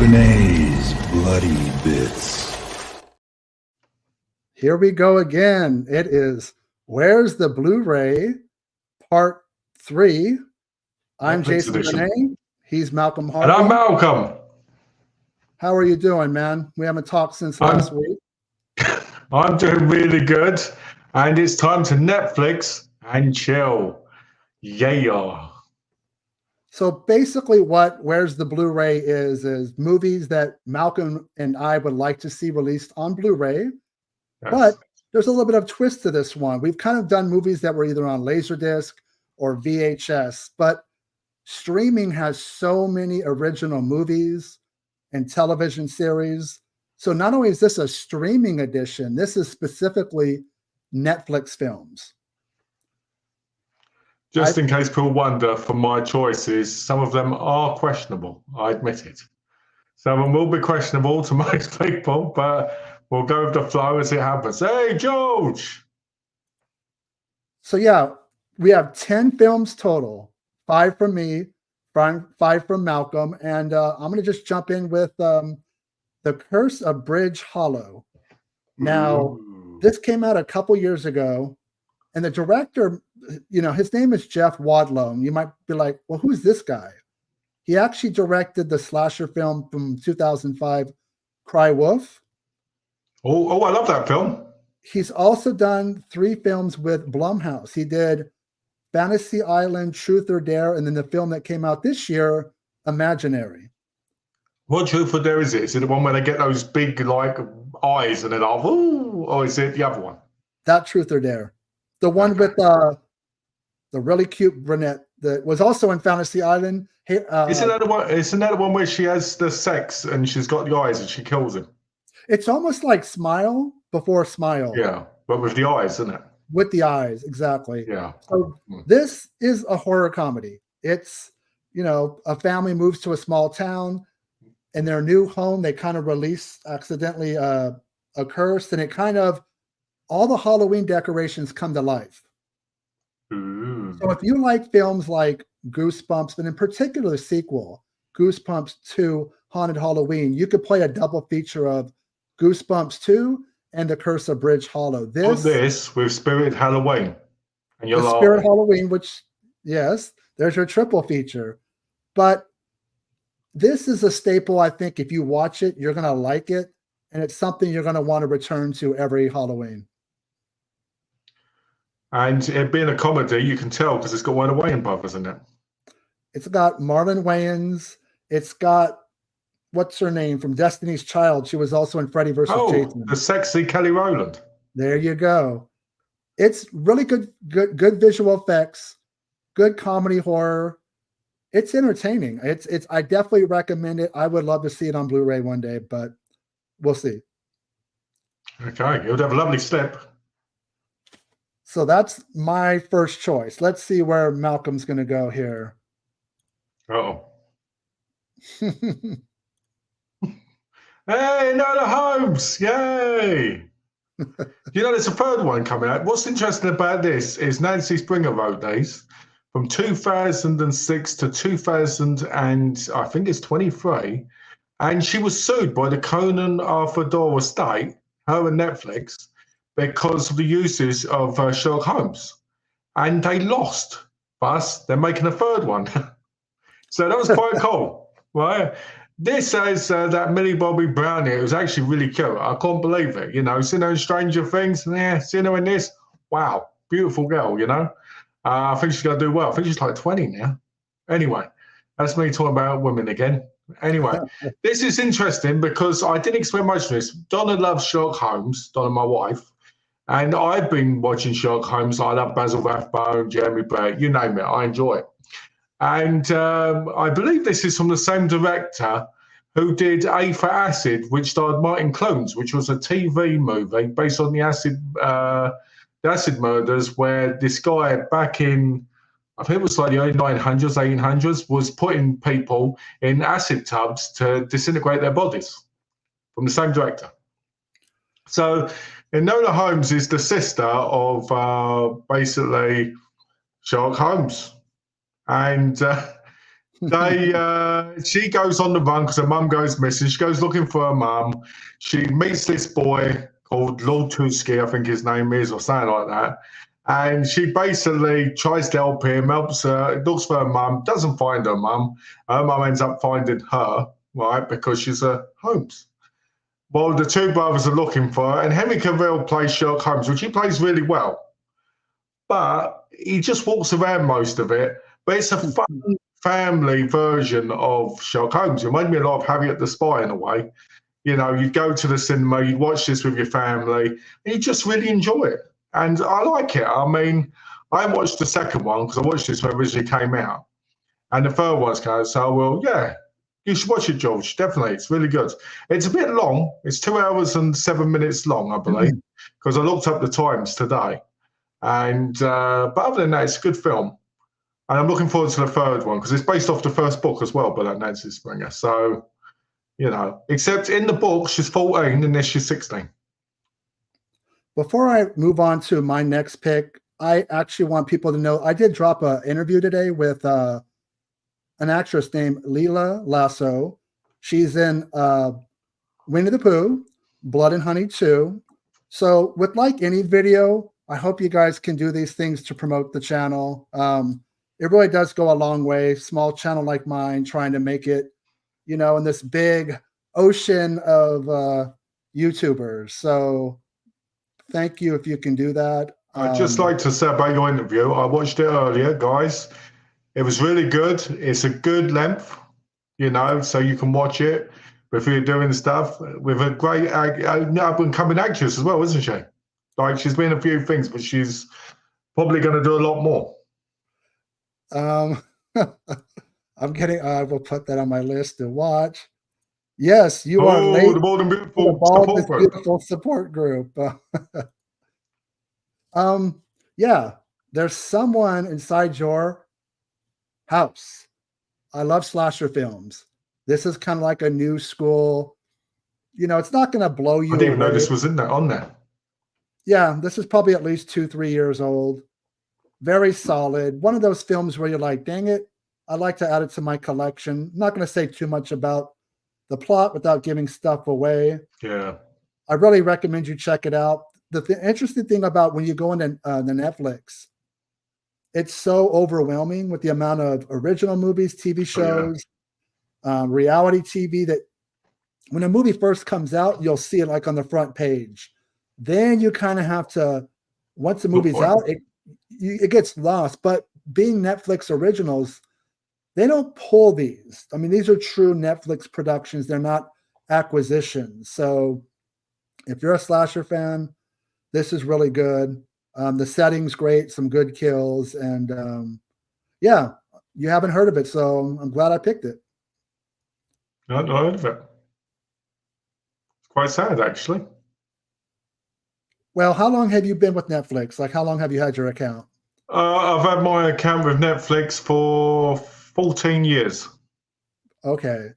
Bene's Bloody Bits. Here we go again. It is Where's the Blu-ray, Part 3. I'm Jason Bene. He's Malcolm Harvey. And I'm Malcolm. How are you doing, man? We haven't talked since last week. I'm doing really good. And it's time to Netflix and chill. Yeah. So basically what Where's the Blu-ray is movies that Malcolm and I would like to see released on Blu-ray. Yes. But there's a little bit of twist to this one. We've kind of done movies that were either on Laserdisc or VHS, but streaming has so many original movies and television series. So not only is this a streaming edition, this is specifically Netflix films. Just in case people wonder, for my choices, some of them are questionable. I admit it. Some of them will be questionable to most people, but we'll go with the flow as it happens. Hey, George! So yeah, we have 10 films total, 5 from me, 5 from Malcolm, and I'm going to just jump in with The Curse of Bridge Hollow. Now, this came out a couple years ago, and the director, his name is Jeff Wadlow. And you might be like, well, who's this guy? He actually directed the slasher film from 2005, Cry Wolf. Oh, I love that film. He's also done 3 films with Blumhouse. He did Fantasy Island, Truth or Dare, and then the film that came out this year, Imaginary. What Truth or Dare is it? Is it the one where they get those big, eyes and they're like, ooh, or is it the other one? That Truth or Dare. The one with the really cute brunette that was also in Fantasy Island. Isn't that the one where she has the sex and she's got the eyes and she kills him? It's almost like Smile before Smile. Yeah, but with the eyes, isn't it? With the eyes, exactly. Yeah. So this is a horror comedy. It's, a family moves to a small town. In their new home, they kind of release accidentally a curse, and it kind of, all the Halloween decorations come to life. So if you like films like Goosebumps, and in particular the sequel, Goosebumps 2 Haunted Halloween, you could play a double feature of Goosebumps 2 and The Curse of Bridge Hollow. This with Spirit Halloween. And you're like, Spirit Halloween, which, yes, there's your triple feature. But this is a staple, I think. If you watch it, you're going to like it. And it's something you're going to want to return to every Halloween. And it being a comedy, you can tell because it's got one of the Wayans brothers in it. It's got Marlon Wayans. It's got, what's her name from Destiny's Child? She was also in Freddy vs. Jason. The sexy Kelly Rowland. There you go. It's really good visual effects, good comedy horror. It's entertaining. I definitely recommend it. I would love to see it on Blu-ray one day, but we'll see. Okay, it would have a lovely slip. So that's my first choice. Let's see where Malcolm's going to go here. Uh-oh. Hey, Nola Holmes! Yay! There's a third one coming out. What's interesting about this is Nancy Springer wrote these from 2006 to 2000 and I think it's 23, and she was sued by the Conan Arthur Doyle estate, her and Netflix, because of the uses of Sherlock Holmes, and they lost. But they're making a third one, so that was quite cool, right? This says that Millie Bobby Brown here was actually really cute. I can't believe it. Seeing her in Stranger Things, seeing her in this, wow, beautiful girl. I think she's going to do well. I think she's like 20 now. Anyway, that's me talking about women again. Anyway, this is interesting because I didn't expect much of this. Donna loves Sherlock Holmes, Donna, my wife. And I've been watching Sherlock Holmes. I love Basil Rathbone, Jeremy Brett, you name it. I enjoy it. And I believe this is from the same director who did A for Acid, which starred Martin Clunes, which was a TV movie based on the acid murders, where this guy back in, I think it was like the early 900s, 1800s, was putting people in acid tubs to disintegrate their bodies, from the same director. So Enola Holmes is the sister of basically Sherlock Holmes. And She goes on the run because her mum goes missing. She goes looking for her mum. She meets this boy called Lord Tuski, I think his name is, or something like that. And she basically tries to help him, helps her, looks for her mum, doesn't find her mum. Her mum ends up finding her, right, because she's a Holmes. Well, the two brothers are looking for her, and Henry Cavill plays Sherlock Holmes, which he plays really well. But he just walks around most of it. But it's a fun family version of Sherlock Holmes. It reminded me a lot of Harriet the Spy in a way. You know, you'd go to the cinema, you'd watch this with your family, and you just really enjoy it. And I like it. I mean, I watched the second one because I watched this when it originally came out. And the third one's coming out. So, well, yeah, you should watch it, George. Definitely. It's really good. It's a bit long. It's 2 hours and 7 minutes long, I believe, because I looked up the times today. And but other than that, it's a good film. And I'm looking forward to the third one because it's based off the first book as well by that Nancy Springer. So, you know, except in the book, she's 14 and this she's 16. Before I move on to my next pick, I actually want people to know I did drop an interview today with an actress named Leela Lasso. She's in Winnie the Pooh, Blood and Honey 2. So with like any video, I hope you guys can do these things to promote the channel. It really does go a long way. Small channel like mine, trying to make it, you know, in this big ocean of YouTubers. So thank you if you can do that. I'd just like to say about your interview, I watched it earlier, guys. It was really good. It's a good length, you know, so you can watch it before you're doing stuff with a great up-and-coming actress as well, isn't she? Like, she's been in a few things, but she's probably going to do a lot more. I'm getting, I will put that on my list to watch. Yes, you are late. The Bold and Beautiful Support group. Beautiful support group. Yeah, there's someone inside your house. I love slasher films. This is kind of like a new school. You know, it's not going to blow you away. I didn't even know this was on there. Yeah, this is probably at least 2-3 years old. Very solid. One of those films where you're like, dang it, I'd like to add it to my collection. I'm not going to say too much about the plot without giving stuff away. Yeah. I really recommend you check it out. The interesting thing about when you go into the Netflix, it's so overwhelming with the amount of original movies, TV shows, reality TV, that when a movie first comes out, you'll see it like on the front page. Then you kind of have to, once the movie's out, it gets lost. But being Netflix originals, they don't pull these. I mean, these are true Netflix productions. They're not acquisitions. So if you're a slasher fan, this is really good. The setting's great, some good kills. And yeah, you haven't heard of it. So I'm glad I picked it. Not heard of it. It's quite sad, actually. Well, how long have you been with Netflix? Like, how long have you had your account? I've had my account with Netflix for 14 years. Okay.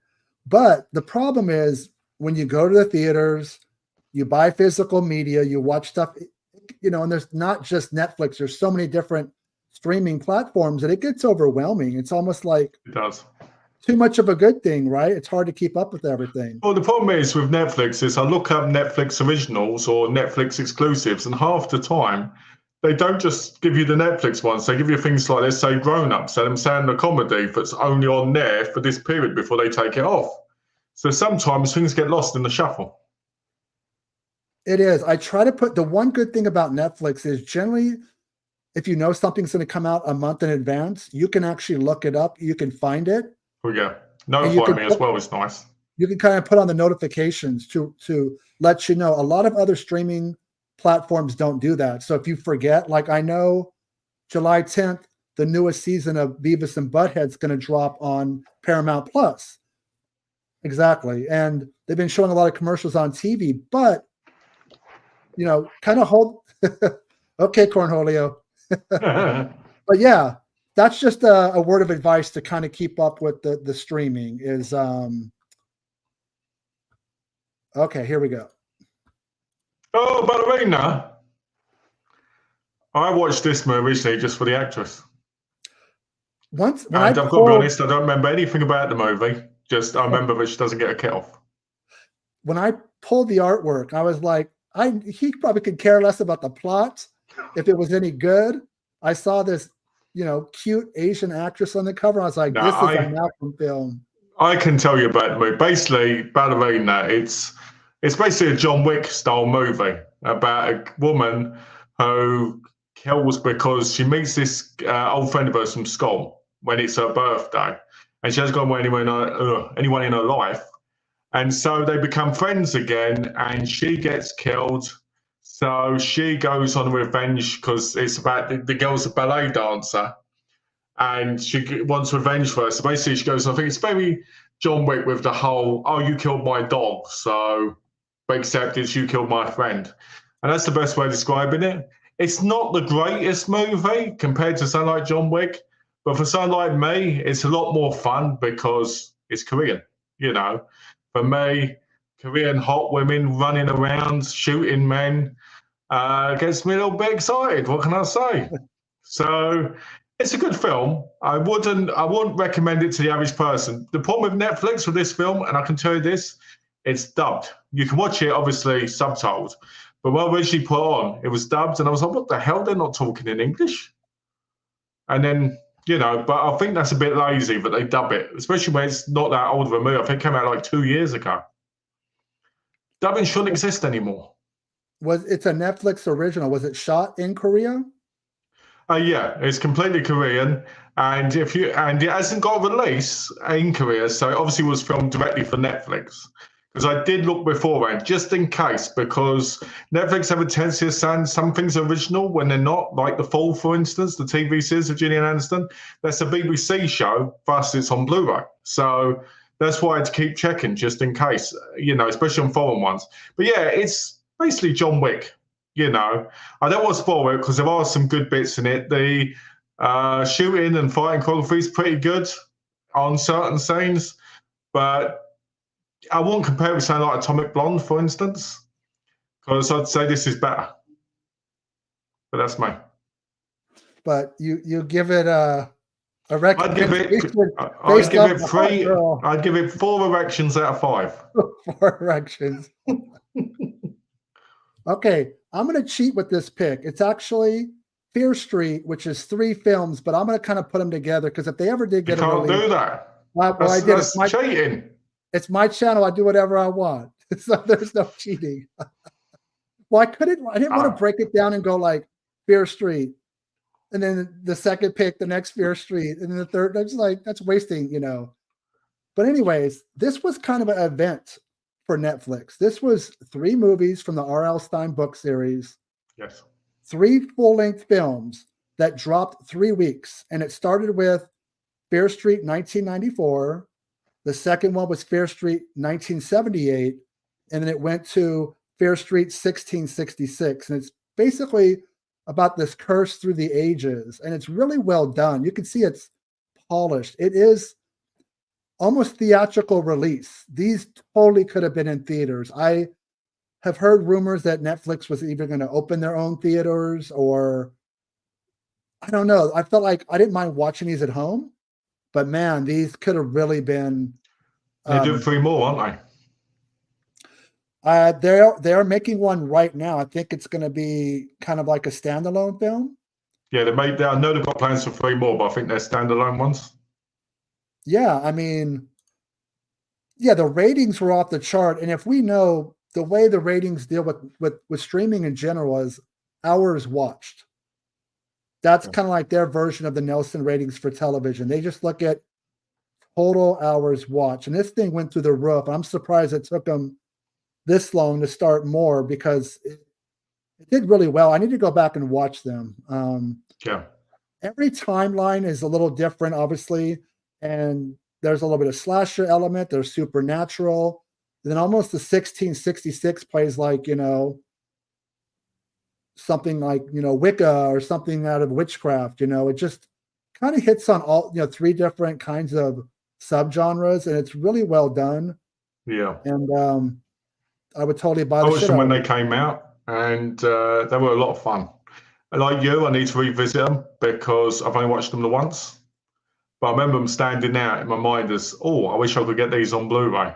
But the problem is when you go to the theaters, you buy physical media, you watch stuff, you know, and there's not just Netflix. There's so many different streaming platforms that it gets overwhelming. It's almost like it does. Too much of a good thing, right? It's hard to keep up with everything. Well, the problem is with Netflix is I look up Netflix originals or Netflix exclusives, and half the time they don't just give you the Netflix ones. They give you things like, let's say, Grown Ups, Adam Sandler comedy that's only on there for this period before they take it off. So sometimes things get lost in the shuffle. It is. I try to put, the one good thing about Netflix is generally, if you know something's going to come out a month in advance, you can actually look it up. You can find it. Oh, yeah. Notify me as well is nice. You can kind of put on the notifications to let you know. A lot of other streaming platforms don't do that. So if you forget, like I know July 10th, the newest season of Beavis and Butthead's going to drop on Paramount Plus. Exactly. And they've been showing a lot of commercials on TV, but, you know, kind of hold. Okay, Cornholio. But yeah, that's just a word of advice to kind of keep up with the streaming is, okay, here we go. Oh, Ballerina. I watched this movie originally just for the actress. when And I I've got to be pulled honest, I don't remember anything about the movie. Just I remember that she doesn't get a kit off. when I pulled the artwork, I was like, he probably could care less about the plot if it was any good. I saw this, cute Asian actress on the cover. I was like, Now, this is a Malcolm film. I can tell you about the movie. Basically, Ballerina, it's basically a John Wick style movie about a woman who kills because she meets this old friend of hers from school when it's her birthday, and she hasn't got anyone in her life, and so they become friends again, and she gets killed. So she goes on revenge because it's about the girl's a ballet dancer, and she wants revenge for her. So basically, she goes, I think it's very John Wick with the whole, oh, you killed my dog, so except it's you killed my friend. And that's the best way of describing it. It's not the greatest movie compared to something like John Wick, but for someone like me, it's a lot more fun because it's Korean. For me, Korean hot women running around, shooting men, gets me a little bit excited. What can I say? So it's a good film. I wouldn't recommend it to the average person. The problem with Netflix with this film, and I can tell you this, it's dubbed. You can watch it obviously subtitled, but when I originally put on, it was dubbed, and I was like, what the hell? They're not talking in English. And then, but I think that's a bit lazy that they dub it, especially when it's not that old of a movie. I think it came out like 2 years ago. Dubbing shouldn't exist anymore. It's a Netflix original. Was it shot in Korea? Yeah, it's completely Korean, and it hasn't got a release in Korea, so it obviously was filmed directly for Netflix. Because I did look beforehand, just in case, because Netflix have a tendency of saying some things are original when they're not, like The Fall, for instance, the TV series of Gillian Anderson. That's a BBC show, thus it's on Blu-ray. So that's why I had to keep checking, just in case, especially on foreign ones. But yeah, it's basically John Wick. I don't want to spoil it because there are some good bits in it. The shooting and fighting choreography is pretty good on certain scenes, but I won't compare it with something like Atomic Blonde, for instance, because I'd say this is better. But that's me. But you give it a recommendation. I'd give it 4 erections out of 5. 4 erections. Okay, I'm going to cheat with this pick. It's actually Fear Street, which is 3 films, but I'm going to kind of put them together because if they ever did get you can't do that. That's cheating. It's my channel. I do whatever I want. So there's no cheating. Well, I didn't want to break it down and go like Fear Street, and then the second pick, the next Fear Street, and then the third. That's wasting, But anyways, this was kind of an event for Netflix. This was 3 movies from the R.L. Stine book series. Yes. 3 full-length films that dropped 3 weeks. And it started with Fear Street 1994. The second one was Fear Street 1978. And then it went to Fear Street 1666. And it's basically about this curse through the ages. And it's really well done. You can see it's polished. It is almost theatrical release. These totally could have been in theaters. I have heard rumors that Netflix was either going to open their own theaters or I don't know. I felt like I didn't mind watching these at home, but man, these could have really been. They do 3 more, aren't they? They're making one right now. I think it's going to be kind of like a standalone film. Yeah, I know they've got plans for 3 more, but I think they're standalone ones. Yeah, I mean, the ratings were off the chart, and if we know the way the ratings deal with streaming in general is hours watched. That's kind of like their version of the Nielsen ratings for television. They just look at total hours watched, and this thing went through the roof. I'm surprised it took them this long to start more because it did really well. I need to go back and watch them. Every timeline is a little different, obviously. And there's a little bit of slasher element. There's supernatural. And then almost the 1666 plays like, something like, Wicca or something out of witchcraft. It just kind of hits on all, 3 different kinds of subgenres. And it's really well done. Yeah. And I would totally buy the shit I watched them when out. they came out, and they were a lot of fun. And like you, I need to revisit them because I've only watched them the once. But I remember them standing out in my mind as, oh, I wish I could get these on Blu-ray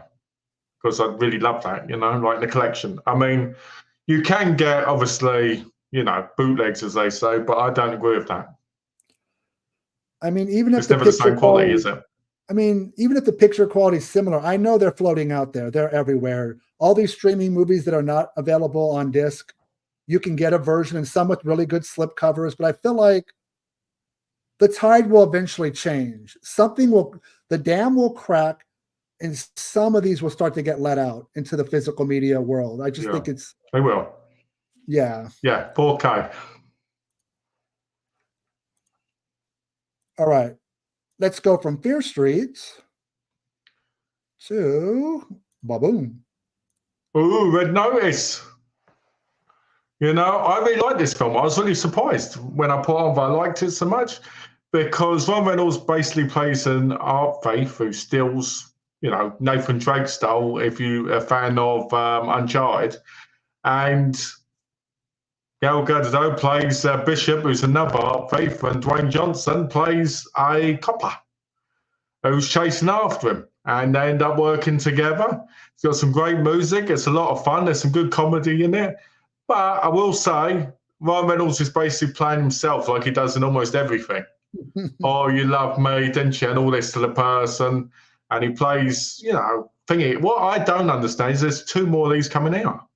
because I'd really love that, like in the collection. I mean, you can get, obviously, bootlegs, as they say, but I don't agree with that. I mean, even if it's never the same quality, is it? I mean, even if the picture quality is similar, I know they're floating out there. They're everywhere. All these streaming movies that are not available on disc, you can get a version, and some with really good slip covers. But I feel like the tide will eventually change. The dam will crack, and some of these will start to get let out into the physical media world. I just think they will. Yeah. Yeah, 4K. All right. Let's go from Fear Street to Baboon. Ooh, Red Notice. I really like this film. I was really surprised when I put on, but I liked it so much because Ryan Reynolds basically plays an art thief who steals, Nathan Drake style, if you're a fan of Uncharted. And Gal Gadot plays Bishop, who's another art thief, and Dwayne Johnson plays a copper who's chasing after him. And they end up working together. It's got some great music. It's a lot of fun. There's some good comedy in it. But I will say, Ryan Reynolds is basically playing himself like he does in almost everything. Oh, you love me, didn't you? And all this to the person. And he plays, thingy. What I don't understand is there's 2 more of these coming out.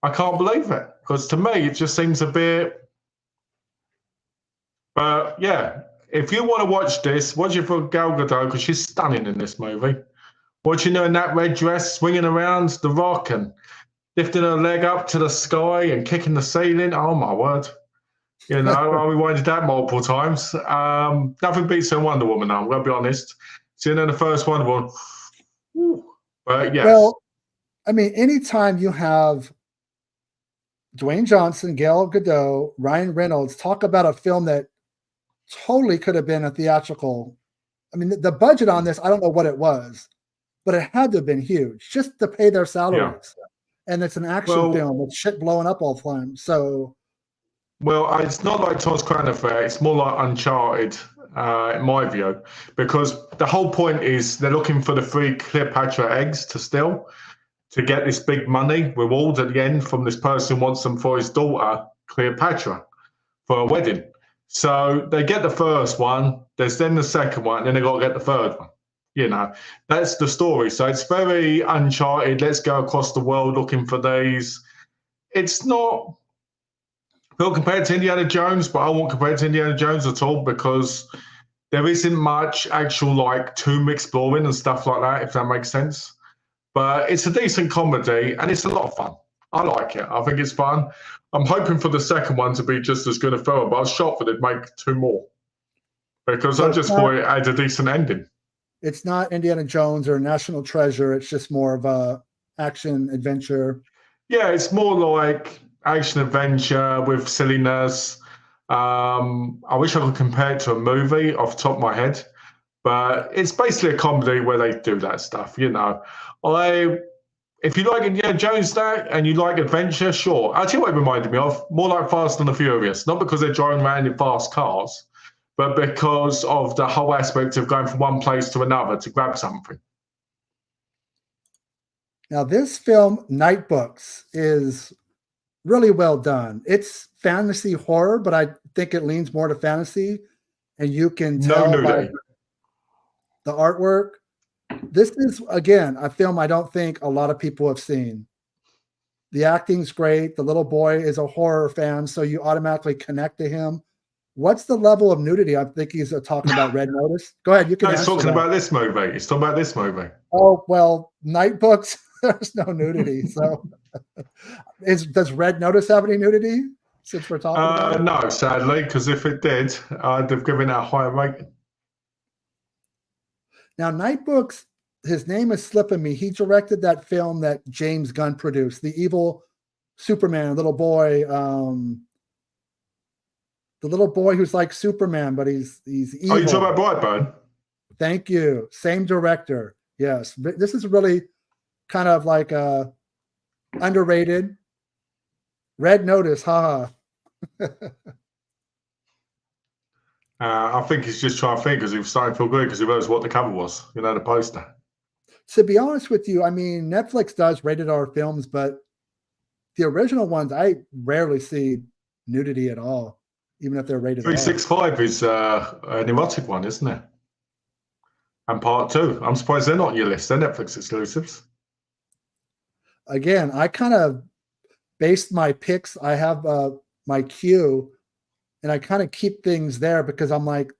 I can't believe it. Because to me, it just seems a bit. But yeah, if you want to watch this, watch it for Gal Gadot because she's stunning in this movie. Watching her in that red dress, swinging around the rock and lifting her leg up to the sky and kicking the ceiling. Oh, my word. I rewinded that multiple times. Nothing beats her Wonder Woman, though, I'm going to be honest. Seeing her in the first Wonder Woman. But yes. Well, I mean, anytime you have Dwayne Johnson, Gal Gadot, Ryan Reynolds talk about a film that totally could have been a theatrical. I mean, the budget on this, I don't know what it was, but it had to have been huge just to pay their salaries. Yeah. And it's an action film with shit blowing up all the time. So, it's not like Tom's Crown Affair. It's more like Uncharted, in my view, because the whole point is they're looking for the 3 Cleopatra eggs to steal to get this big money reward at the end from this person who wants them for his daughter, Cleopatra, for a wedding. So they get the first one, there's then the second one, and then they got to get the third one. That's the story. So it's very Uncharted. Let's go across the world looking for these. It's not compared to Indiana Jones, but I won't compare it to Indiana Jones at all because there isn't much actual tomb exploring and stuff like that, if that makes sense. But it's a decent comedy and it's a lot of fun. I like it. I think it's fun. I'm hoping for the second one to be just as good a film, but I was shocked that they'd make 2 more because I just thought it had a decent ending. It's not Indiana Jones or National Treasure. It's just more of a action adventure. Yeah, it's more like action adventure with silliness. I wish I could compare it to a movie off the top of my head, but it's basically a comedy where they do that stuff. If you like Indiana Jones and you like adventure, sure. I'll tell you what it reminded me of, more like Fast and the Furious, not because they're driving around in fast cars, but because of the whole aspect of going from one place to another to grab something. Now, this film, Night Books, is really well done. It's fantasy horror, but I think it leans more to fantasy, and you can tell by the artwork. This is, again, a film I don't think a lot of people have seen. The acting's great. The little boy is a horror fan, so you automatically connect to him. What's the level of nudity? I think he's talking about Red Notice. Go ahead. You can. He's talking about this movie. He's talking about this movie. Oh, well, Night Books, there's no nudity. So does Red Notice have any nudity since we're talking about it? No, sadly, because if it did, I'd have given it a higher rating. Now, Night Books, his name is slipping me. He directed that film that James Gunn produced, the evil Superman, little boy. The little boy who's like Superman, but he's evil. Oh, you talking about Brightburn? Thank you. Same director. Yes. This is really kind of like a underrated. Red Notice, haha. I think he's just trying to think because he was starting to feel good because he realized what the cover was, the poster. To be honest with you, I mean, Netflix does rated R films, but the original ones, I rarely see nudity at all, even if they're rated R. 365 is an erotic one, isn't it? And part 2. I'm surprised they're not on your list. They're Netflix exclusives. Again, I kind of based my picks. I have my queue, and I kind of keep things there because I'm like,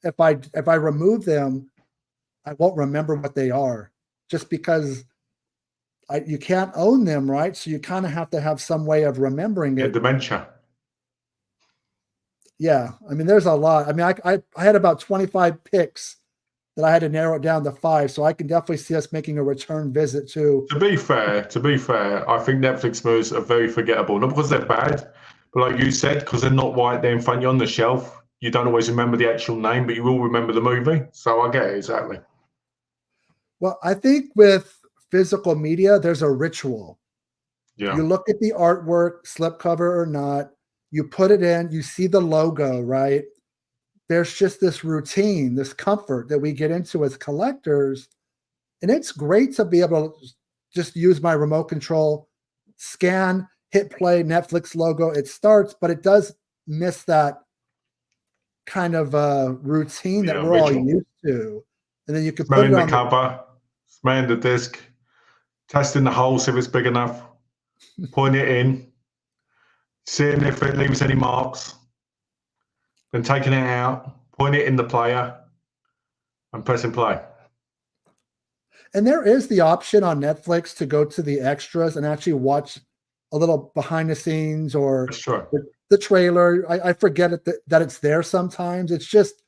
if I remove them, I won't remember what they are, just because you can't own them, right? So you kind of have to have some way of remembering it. Dementia. Yeah, I mean, there's a lot. I mean, I had about 25 picks that I had to narrow it down to 5, so I can definitely see us making a return visit to. To be fair, I think Netflix movies are very forgettable. Not because they're bad, but like you said, because they're not right there in front of you on the shelf. You don't always remember the actual name, but you will remember the movie. So I get it, exactly. Well, I think with physical media, there's a ritual. Yeah. You look at the artwork, slipcover or not, you put it in, you see the logo, right? There's just this routine, this comfort that we get into as collectors. And it's great to be able to just use my remote control, scan, hit play, Netflix logo, it starts, but it does miss that kind of routine that we're all used to. And then you could put it on the cover, smelling the disc, testing the hole, see if it's big enough, putting it in, seeing if it leaves any marks, then taking it out, putting it in the player, and pressing play. And there is the option on Netflix to go to the extras and actually watch a little behind the scenes or the trailer. I forget that it's there sometimes. It's just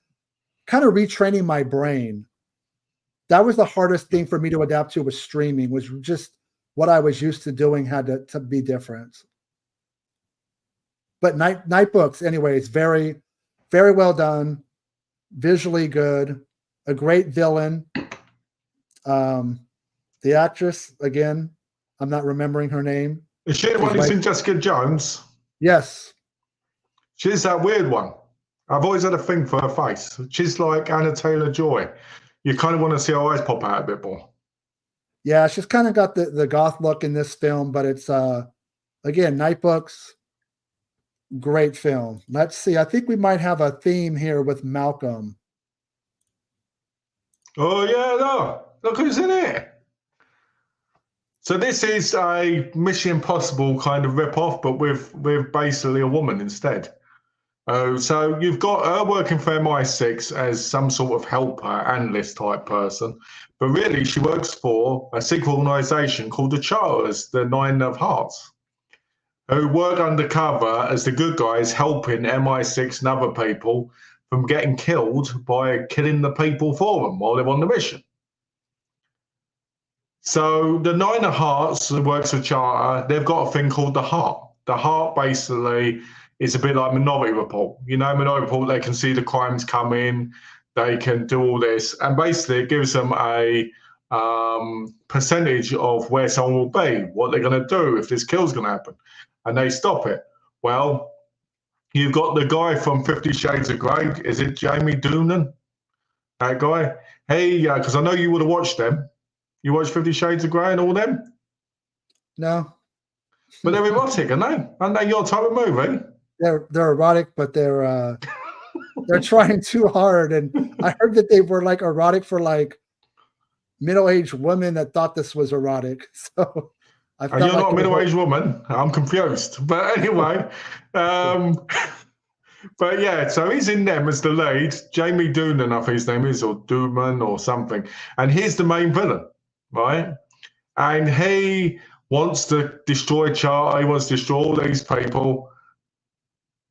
kind of retraining my brain. That was the hardest thing for me to adapt to was streaming, was just what I was used to doing had to be different. But Night Books, anyways, very, very well done, visually good, a great villain. The actress, again, I'm not remembering her name. Is she the one who's in Jessica Jones? Yes. She's that weird one. I've always had a thing for her face. She's like Anna Taylor-Joy. You kind of want to see her eyes pop out a bit more. Yeah, she's kind of got the goth look in this film, but it's, again, Night Books, great film. Let's see. I think we might have a theme here with Malcolm. Oh, yeah, look who's in it. So this is a Mission Impossible kind of rip-off, but with basically a woman instead. So you've got her working for MI6 as some sort of helper, analyst type person, but really she works for a secret organisation called the Charters, the Nine of Hearts, who work undercover as the good guys helping MI6 and other people from getting killed by killing the people for them while they're on the mission. So the Nine of Hearts works for Charter. They've got a thing called the Heart. The Heart basically is a bit like Minority Report. Minority Report, they can see the crimes coming, they can do all this, and basically it gives them a percentage of where someone will be, what they're going to do if this kill's going to happen, and they stop it. Well, you've got the guy from 50 Shades of Grey. Is it Jamie Doonan? That guy? Hey, because I know you would have watched them. You watch 50 Shades of Grey and all them? No. But they're erotic, aren't they? Aren't they your type of movie? They're erotic, but they're trying too hard. And I heard that they were like erotic for like middle-aged women that thought this was erotic. So I felt you're not a middle-aged woman. I'm confused. But anyway, but yeah, so he's in them as the lead. Jamie Doonan, I think his name is, or Dooman or something. And he's the main villain, right? And he wants to destroy Charter. He wants to destroy all these people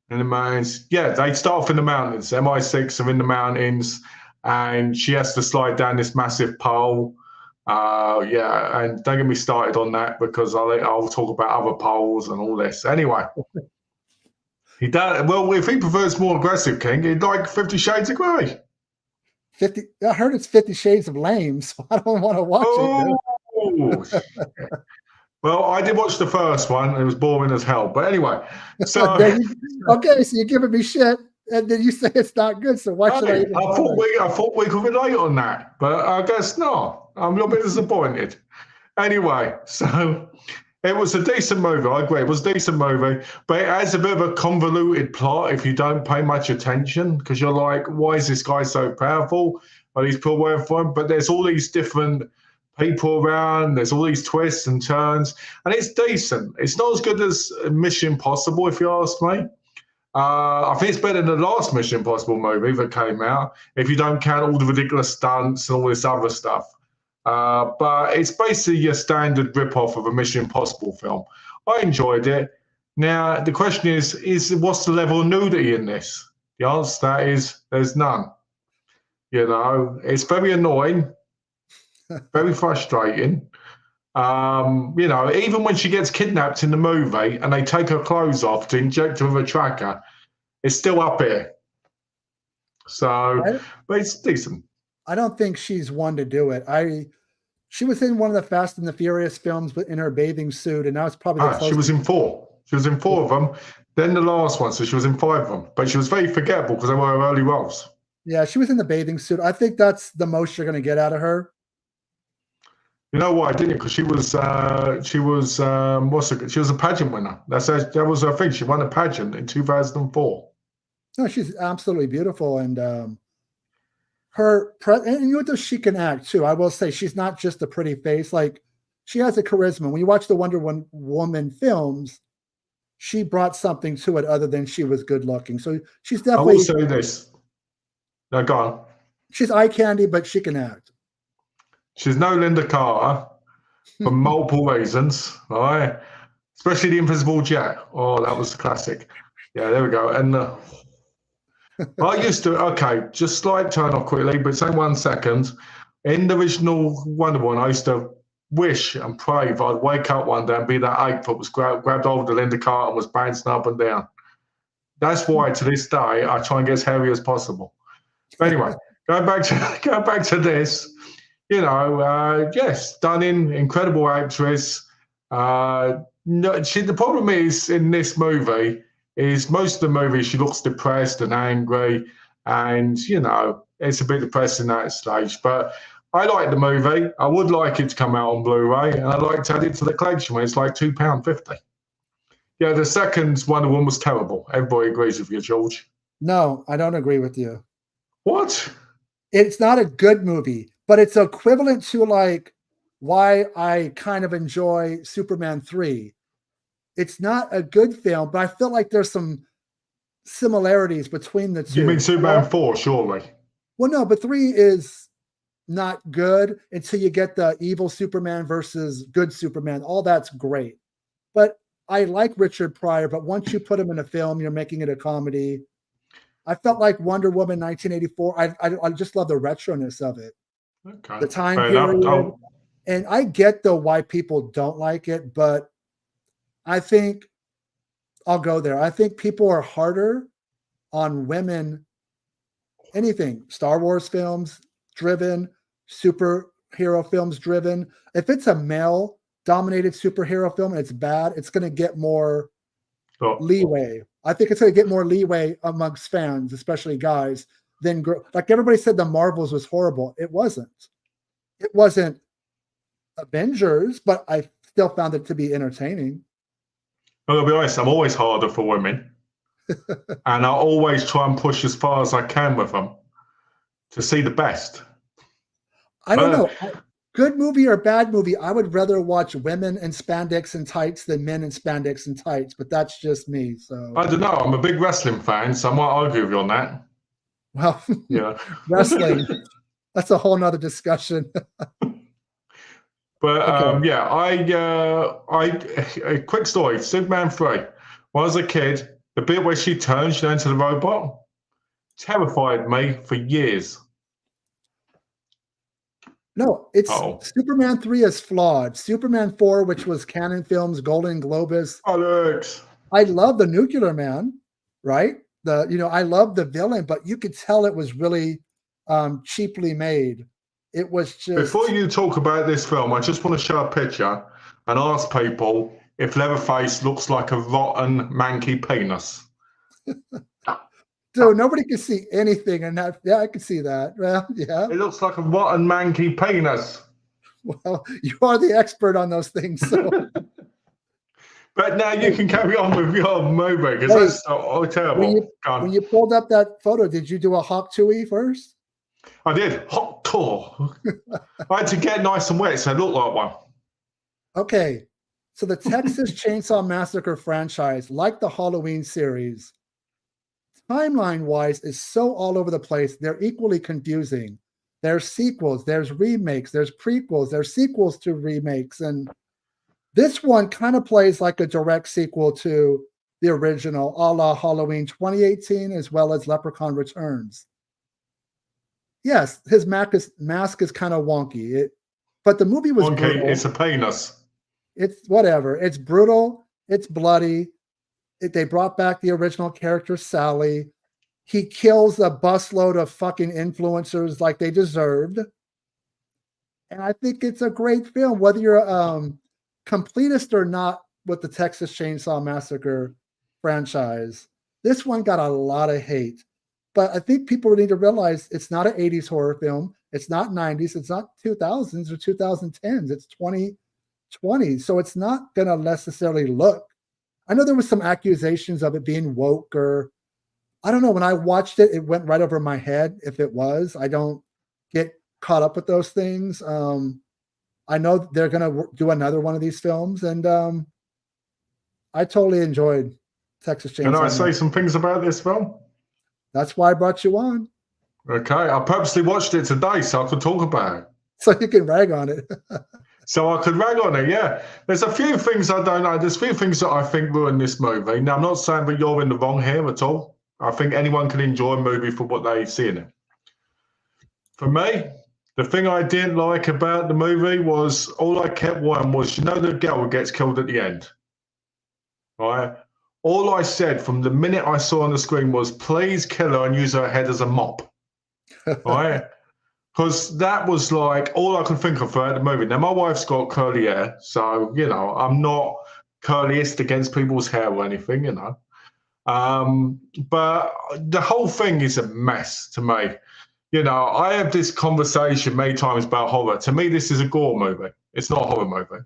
in the mountains. Yeah, they start off in the mountains. MI6 are in the mountains, and she has to slide down this massive pole. Yeah, and don't get me started on that because I'll talk about other poles and all this. Anyway, he does well. If he prefers more aggressive, King, he'd like 50 Shades of Grey. 50. I heard it's 50 Shades of Lame, so I don't want to watch it. Well, I did watch the first one. It was boring as hell. But anyway, so okay, so you're giving me shit. And then you say it's not good. So why should I even bother? I thought we could relate on that, but I guess not. I'm a little bit disappointed. Anyway, so it was a decent movie. I agree. It was a decent movie, but it has a bit of a convoluted plot if you don't pay much attention, because you're like, why is this guy so powerful? Are these people working for him? But there's all these different people around. There's all these twists and turns, and it's decent. It's not as good as Mission Impossible, if you ask me. I think it's better than the last Mission Impossible movie that came out, if you don't count all the ridiculous stunts and all this other stuff. But it's basically your standard rip-off of a Mission Impossible film. I enjoyed it. Now, the question is what's the level of nudity in this? The answer to that is there's none. You know, it's very annoying, very frustrating. You know, even when she gets kidnapped in the movie and they take her clothes off to inject her with a tracker, it's still up here. So, but it's decent. I don't think she's one to do it. She was in one of the Fast and the Furious films, but in her bathing suit, and that was probably the closest. She was in 4. She was in 4 of them. Then the last one, so she was in 5 of them. But she was very forgettable because they were her early roles. Yeah, she was in the bathing suit. I think that's the most you're going to get out of her. You know why, didn't you? Because she was a pageant winner. That was her thing. She won a pageant in 2004. No, she's absolutely beautiful, and and you know what? She can act too. I will say she's not just a pretty face. Like, she has a charisma. When you watch the Wonder Woman films, she brought something to it other than she was good looking. So she's definitely. I will say this. No, go on. She's eye candy, but she can act. She's no Linda Carter for multiple reasons, all right? Especially the Invisible Jet. Oh, that was a classic. Yeah, there we go. And I used to, just slight turn off quickly, but say 1 second. In the original Wonder Woman, I used to wish and pray that I'd wake up one day and be that ape that was grabbed hold of Linda Carter and was bouncing up and down. That's why, to this day, I try and get as hairy as possible. But anyway, going back to this. You know, yes, stunning, incredible actress. No, the problem is in this movie is most of the movie she looks depressed and angry, and you know it's a bit depressing at that stage. But I like the movie. I would like it to come out on Blu-ray, and I'd like to add it to the collection when it's like £2.50. Yeah, the second Wonder Woman was terrible. Everybody agrees with you, George. No, I don't agree with you. What? It's not a good movie. But it's equivalent to like why I kind of enjoy Superman 3. It's not a good film, but I feel like there's some similarities between the two. You mean Superman 4, surely? Well, no, but 3 is not good until you get the evil Superman versus good Superman. All that's great. But I like Richard Pryor, but once you put him in a film, you're making it a comedy. I felt like Wonder Woman 1984. I just love the retroness of it. Okay. The time period. And I get though why people don't like it, but I think I'll go there. I think people are harder on women. Anything, Star Wars films driven, superhero films driven. If it's a male dominated superhero film and it's bad, it's going to get more leeway. I think it's going to get more leeway amongst fans, especially guys. Then, like everybody said, the Marvels was horrible. It wasn't. It wasn't Avengers, but I still found it to be entertaining. Well, I'll be honest, I'm always harder for women. And I always try and push as far as I can with them to see the best. I don't know. Good movie or bad movie, I would rather watch women in spandex and tights than men in spandex and tights, but that's just me. So I don't know. I'm a big wrestling fan, so I might argue with you on that. Well, yeah, wrestling, that's a whole nother discussion. But okay. A quick story. Superman 3. When I was a kid, the bit where she turns into the robot terrified me for years. No, it's Superman 3 is flawed. Superman 4, which was Canon Films, Golden Globus. Alex. I love the Nuclear Man, right? I love the villain, but you could tell it was really cheaply made. It was just. Before you talk about this film, I just want to show a picture and ask people if Leatherface looks like a rotten, manky penis. Dude, nobody can see anything in that. Yeah, I can see that. Well, yeah. It looks like a rotten manky penis. Well, you are the expert on those things. So But now you can carry on with your movie because Hey, that's so terrible. when you Go on. when you pulled up that photo, did you do a hawk tui first? I did. Hot tour. I had to get nice and wet so it looked like one. Okay. So the Texas Chainsaw Massacre franchise, like the Halloween series, timeline-wise is so all over the place. They're equally confusing. There's sequels, there's remakes, there's prequels, there's sequels to remakes. And this one kind of plays like a direct sequel to the original, a la Halloween 2018, as well as Leprechaun Returns. Yes, his mask is kind of wonky. But the movie was brutal. It's a penis. It's whatever. It's brutal. It's bloody. They brought back the original character, Sally. He kills a busload of fucking influencers like they deserved. And I think it's a great film, whether you're completist or not with the Texas Chainsaw Massacre franchise. This one got a lot of hate. But I think people need to realize it's not an 80s horror film. It's not 90s. It's not 2000s or 2010s. It's 2020. So it's not going to necessarily look. I know there was some accusations of it being woke, or I don't know. When I watched it, it went right over my head if it was. I don't get caught up with those things. I know they're going to do another one of these films, and I totally enjoyed Texas Chainsaw. Can I say some things about this film? That's why I brought you on. Okay, I purposely watched it today so I could talk about it. So you can rag on it. So I could rag on it, yeah. There's a few things I don't know. There's a few things that I think ruin this movie. Now, I'm not saying that you're in the wrong here at all. I think anyone can enjoy a movie for what they see in it. For me, the thing I didn't like about the movie was all I kept wanting was, the girl who gets killed at the end. Right? All I said from the minute I saw on the screen was, please kill her and use her head as a mop. Right? Because that was like all I could think of throughout the movie. Now, my wife's got curly hair, so, I'm not curliest against people's hair or anything, But the whole thing is a mess to me. I have this conversation many times about horror. To me, this is a gore movie. It's not a horror movie.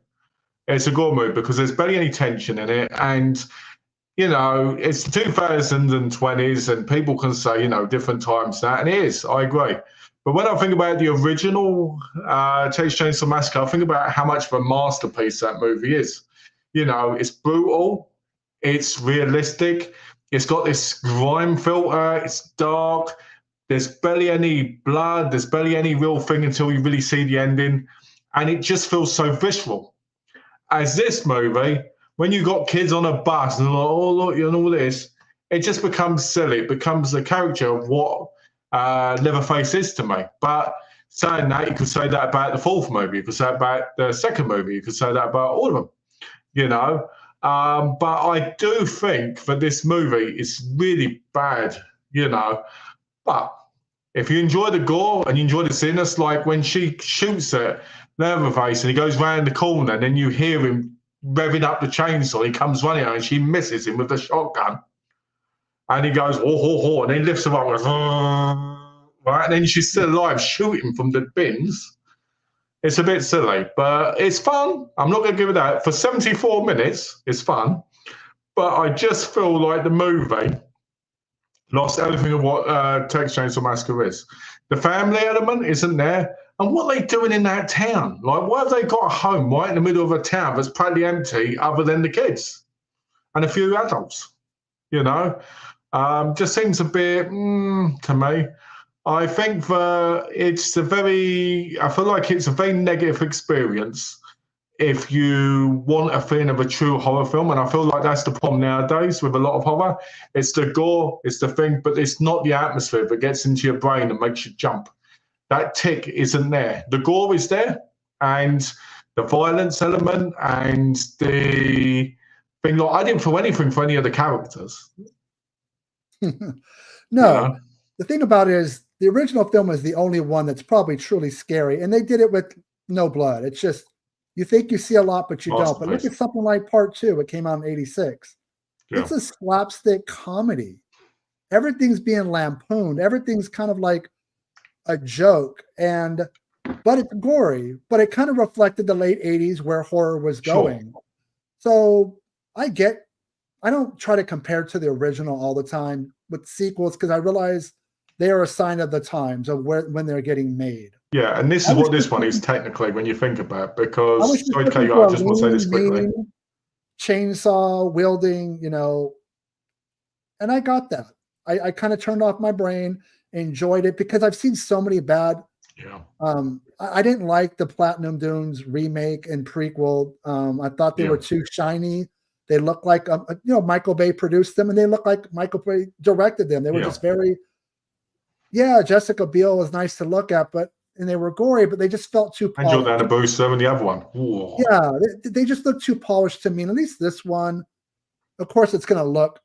It's a gore movie because there's barely any tension in it. And, it's the 2020s and people can say, different times that. And it is, I agree. But when I think about the original Texas Chainsaw Massacre, I think about how much of a masterpiece that movie is. It's brutal. It's realistic. It's got this grime filter. It's dark. There's barely any blood. There's barely any real thing until you really see the ending. And it just feels so visceral. As this movie, when you got kids on a bus and they're like, oh, look, all this, it just becomes silly. It becomes the character of what Leatherface is to me. But saying that, you could say that about the fourth movie. You could say that about the second movie. You could say that about all of them, But I do think that this movie is really bad, But if you enjoy the gore and you enjoy the silliness, like when she shoots at Leatherface and he goes round the corner and then you hear him revving up the chainsaw, he comes running out and she misses him with the shotgun. And he goes, oh, ho, ho, and then he lifts her up and goes, oh, right? And then she's still alive, shooting from the bins. It's a bit silly, but it's fun. I'm not going to give it that. For 74 minutes, it's fun. But I just feel like the movie lost everything of what Texas Chainsaw Massacre is. The family element isn't there. And what are they doing in that town? Like, why have they got a home right in the middle of a town that's practically empty other than the kids and a few adults? Just seems a bit to me. I think I feel like it's a very negative experience if you want a feeling of a true horror film. And I feel like that's the problem nowadays with a lot of horror. It's the gore, it's the thing, but it's not the atmosphere that gets into your brain and makes you jump. That tick isn't there. The gore is there, and the violence element, and the thing. Like, I didn't feel anything for any of the characters. No, the thing about it is the original film is the only one that's probably truly scary, and they did it with no blood. It's just you think you see a lot, but you don't. But look at something like Part 2. It came out in '86. Yeah. It's a slapstick comedy, everything's being lampooned. Everything's kind of like a joke, but it's gory. But it kind of reflected the late 80s where horror was going. Sure. So I don't try to compare to the original all the time with sequels because I realize they are a sign of the times of when they're getting made. Yeah, and this I is wish what this one is technically when you think about it, I was because just sorry to cut looking you for out, I a just want to say this lean, quickly. mean chainsaw wielding, and I got that. I kind of turned off my brain, enjoyed it because I've seen so many bad. Yeah. I didn't like the Platinum Dunes remake and prequel. I thought they were too shiny. They looked like Michael Bay produced them, and they looked like Michael Bay directed them. They were just very, Jessica Biel was nice to look at, and they were gory, but they just felt too And polished. Jordana Brewster and the other one. Whoa. Yeah, they just look too polished to me. And at least this one, of course, it's going to look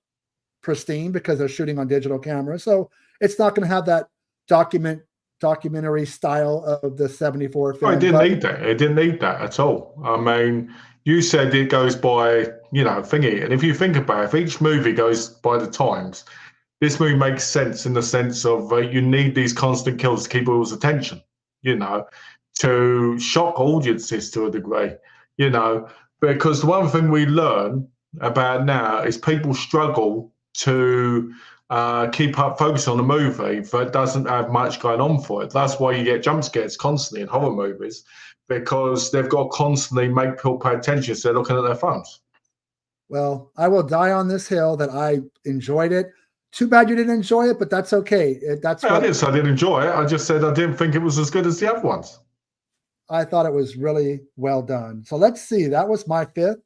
pristine because they're shooting on digital cameras, so it's not going to have that documentary style of the 74 film. Oh, it didn't need that. It didn't need that at all. I mean, you said it goes by, thingy. And if you think about it, if each movie goes by the times, this movie makes sense in the sense of you need these constant kills to keep people's attention, to shock audiences to a degree, because the one thing we learn about now is people struggle to keep up focus on a movie that doesn't have much going on for it. That's why you get jump scares constantly in horror movies, because they've got to constantly make people pay attention so they're looking at their phones. Well, I will die on this hill that I enjoyed it. Too bad you didn't enjoy it, but that's okay. I didn't say I didn't enjoy it. I just said I didn't think it was as good as the other ones. I thought it was really well done. So let's see. That was my fifth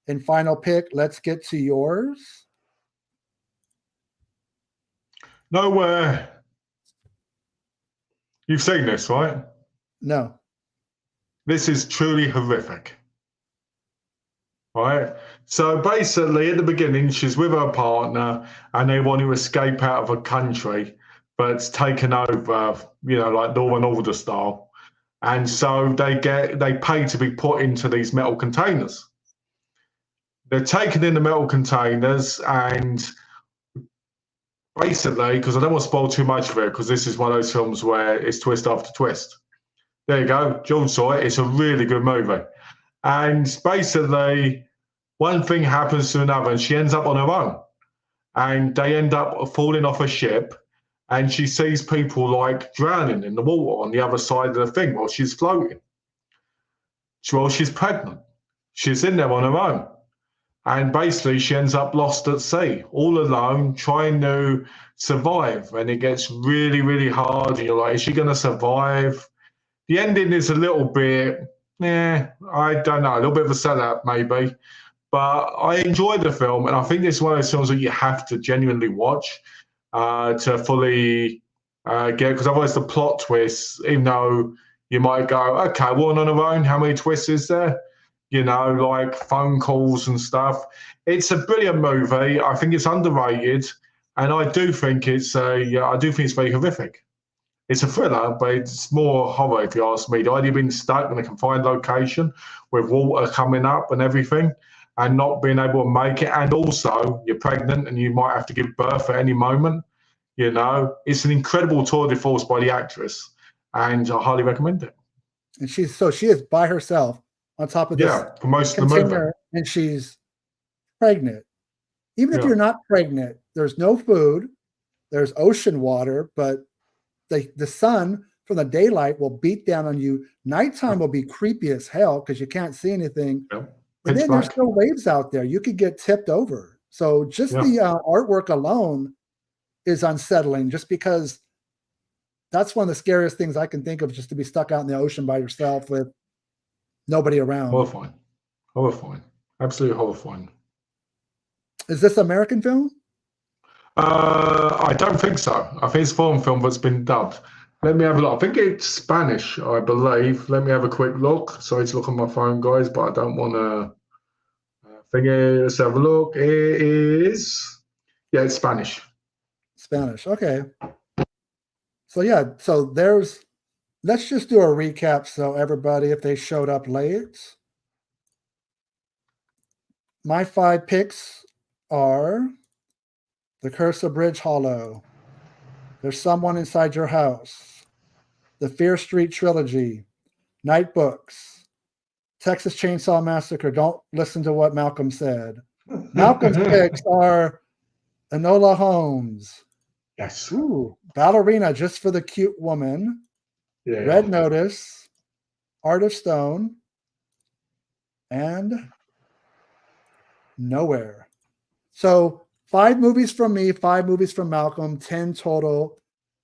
and final pick. Let's get to yours. Nowhere. You've seen this, right? No. This is truly horrific. Right? So basically, at the beginning, she's with her partner and they want to escape out of a country, but it's taken over, like Law and Order style. And so they pay to be put into these metal containers. They're taken in the metal containers, and basically, because I don't want to spoil too much of it, because this is one of those films where it's twist after twist. There you go. George saw it. It's a really good movie. And basically, one thing happens to another, and she ends up on her own. And they end up falling off a ship, and she sees people like drowning in the water on the other side of the thing while she's floating. Well, she's pregnant. She's in there on her own. And basically, she ends up lost at sea, all alone, trying to survive. And it gets really, really hard. And you're like, is she going to survive? The ending is a little bit, I don't know, a little bit of a sellout maybe. But I enjoyed the film. And I think this is one of those films that you have to genuinely watch to fully get, because otherwise the plot twists, even though you might go, okay, one on her own, how many twists is there? Like phone calls and stuff. It's a brilliant movie. I think it's underrated, and I do think it's very horrific. It's a thriller, but it's more horror, if you ask me. The idea of being stuck in a confined location with water coming up and everything, and not being able to make it, and also you're pregnant and you might have to give birth at any moment. It's an incredible tour de force by the actress, and I highly recommend it. And she is by herself on top of this for most of the movie, and she's pregnant. Even if you're not pregnant, there's no food, there's ocean water, but the sun from the daylight will beat down on you. Nighttime will be creepy as hell because you can't see anything. And then there's no waves out there. You could get tipped over. So just the artwork alone is unsettling, just because that's one of the scariest things I can think of, just to be stuck out in the ocean by yourself with nobody around. Horrifying, absolutely horrifying. Is this an American film? I don't think so. I think it's a foreign film that's been dubbed. Let me have a look. I think it's Spanish, I believe. Let me have a quick look. Sorry to look on my phone, guys, but I don't want to. Let's have a look. It is, it's Spanish. Spanish, okay. So let's just do a recap so everybody, if they showed up late. My 5 picks are The Curse of Bridge Hollow, There's Someone Inside Your House, the Fear Street Trilogy, Night Books, Texas Chainsaw Massacre. Don't listen to what Malcolm said. Malcolm's picks are Enola Holmes. Yes. Ooh, Ballerina, Just for the Cute Woman. Yeah. Red Notice, Art of Stone, and Nowhere. So 5 movies from me, 5 movies from Malcolm, 10 total.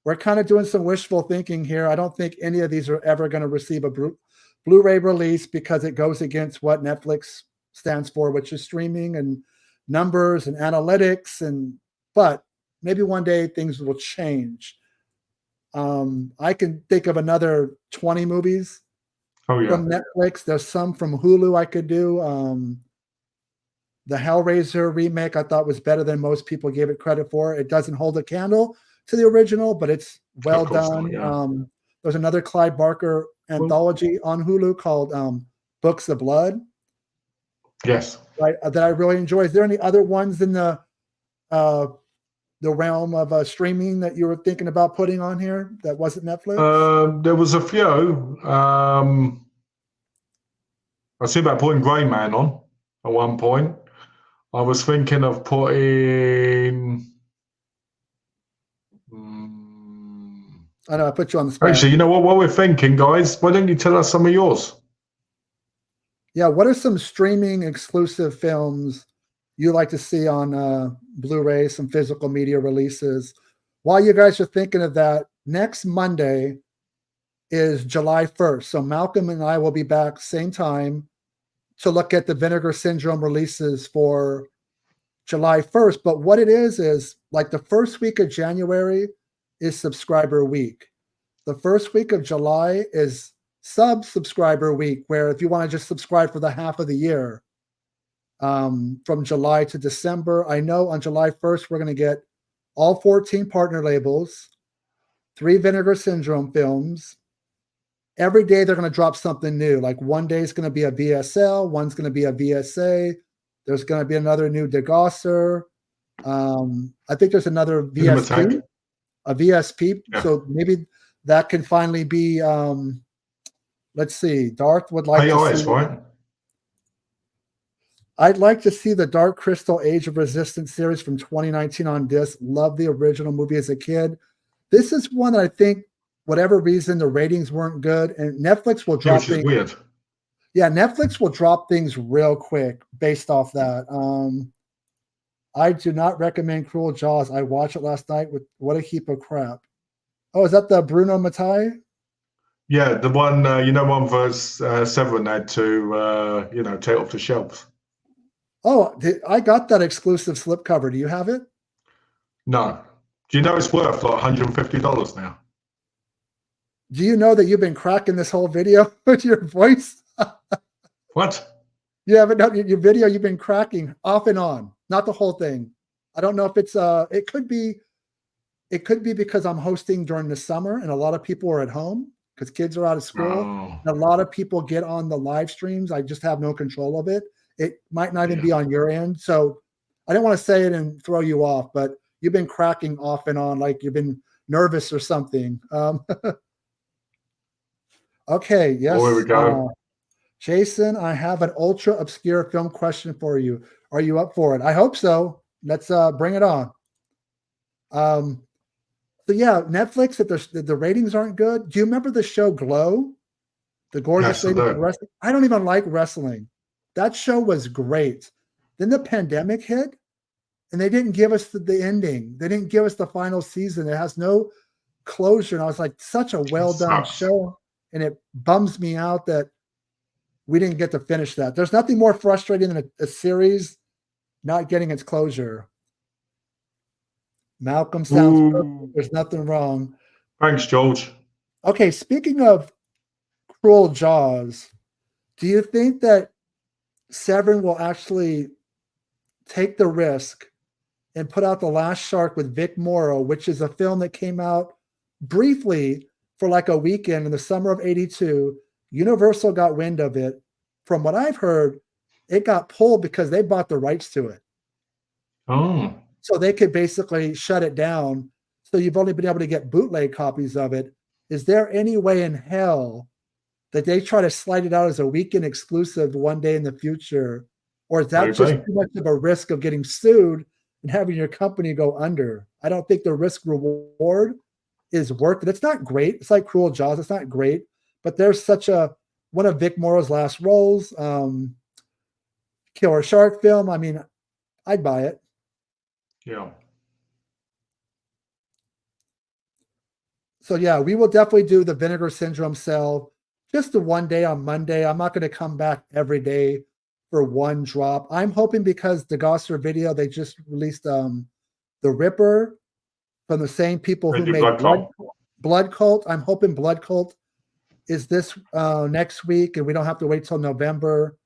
We're kind of doing some wishful thinking here. I don't think any of these are ever going to receive a Blu-ray release because it goes against what Netflix stands for, which is streaming and numbers and analytics. But maybe one day things will change. I can think of another 20 movies from Netflix. There's some from Hulu I could do. The Hellraiser remake I thought was better than most people gave it credit for. It doesn't hold a candle to the original, but it's well done. Not, yeah. There's another Clive Barker anthology on Hulu called Books of Blood. Yes. Right, that I really enjoy. Is there any other ones in the realm of streaming that you were thinking about putting on here that wasn't Netflix? There was a few. I was thinking about putting Grey Man on at one point. I was thinking of putting. I know I put you on the spot. Actually, you know what? While we're thinking, guys, why don't you tell us some of yours? Yeah, what are some streaming exclusive films you like to see on Blu-ray, some physical media releases? While you guys are thinking of that, next Monday is July 1st. So Malcolm and I will be back same time to look at the Vinegar Syndrome releases for July 1st. But what it is like the first week of January is subscriber week. The first week of July is subscriber week, where if you want to just subscribe for the half of the year, from July to December. I know on July 1st, we're going to get all 14 partner labels, 3 Vinegar Syndrome films. Every day they're going to drop something new. Like one day is going to be a VSL, one's going to be a VSA. There's going to be another new Degosser. I think there's another VSP, a VSP. Yeah. So maybe that can finally be, let's see, Darth would like to see. Right? I'd like to see the Dark Crystal Age of Resistance series from 2019 on disc. Love the original movie as a kid. This is one that I think, whatever reason, the ratings weren't good, and Netflix will drop things. Weird. Yeah, Netflix will drop things real quick based off that. I do not recommend Cruel Jaws. I watched it last night. What a heap of crap. Oh, is that the Bruno Mattei? Yeah, the one, one for Severin had to, take off the shelves. Oh, I got that exclusive slipcover. Do you have it? No. Do you know it's worth like $150 now? Do you know that you've been cracking this whole video with your voice? What? You haven't done your video. You've been cracking off and on, not the whole thing. I don't know if it's it could be because I'm hosting during the summer and a lot of people are at home because kids are out of school. Oh. And a lot of people get on the live streams. I just have no control of it. It might not even be on your end. So I don't want to say it and throw you off, but you've been cracking off and on like you've been nervous or something. Okay, yes. Oh, here we go. Jason, I have an ultra obscure film question for you. Are you up for it? I hope so. Let's bring it on. So yeah, Netflix, if the ratings aren't good. Do you remember the show Glow? The gorgeous lady from wrestling? I don't even like wrestling. That show was great. Then the pandemic hit, and they didn't give us the ending. They didn't give us the final season. It has no closure. And I was like, such a well-done show. And it bums me out that we didn't get to finish that. There's nothing more frustrating than a series not getting its closure. Malcolm sounds perfect. There's nothing wrong. Thanks, George. Okay, speaking of Cruel Jaws, do you think that Severin will actually take the risk and put out The Last Shark with Vic Morrow, which is a film that came out briefly for like a weekend in the summer of '82. Universal got wind of it. From what I've heard, it got pulled because they bought the rights to it. Oh. So they could basically shut it down. So you've only been able to get bootleg copies of it. Is there any way in hell that they try to slide it out as a weekend exclusive one day in the future? Or is that just too much of a risk of getting sued and having your company go under? I don't think the risk reward is worth it. It's not great. It's like Cruel Jaws. It's not great, but there's such one of Vic Morrow's last roles, killer shark film. I mean, I'd buy it. Yeah. So yeah, we will definitely do the Vinegar Syndrome sale just the one day on Monday. I'm not going to come back every day for one drop. I'm hoping because the Gosser video, they just released the Ripper from the same people who made Blood Cult. I'm hoping Blood Cult is this next week, and we don't have to wait till November.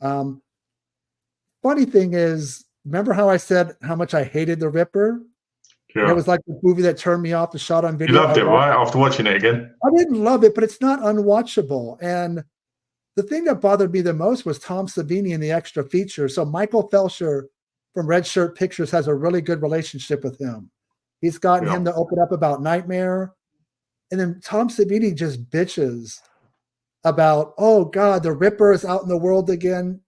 Funny thing is, remember how I said how much I hated the Ripper? Yeah. It was like the movie that turned me off the shot on video. You loved it, right? After watching it again? I didn't love it, but it's not unwatchable. And the thing that bothered me the most was Tom Savini in the extra feature. So Michael Felsher from Red Shirt Pictures has a really good relationship with him. He's gotten him to open up about Nightmare. And then Tom Savini just bitches about, oh God, the Ripper is out in the world again,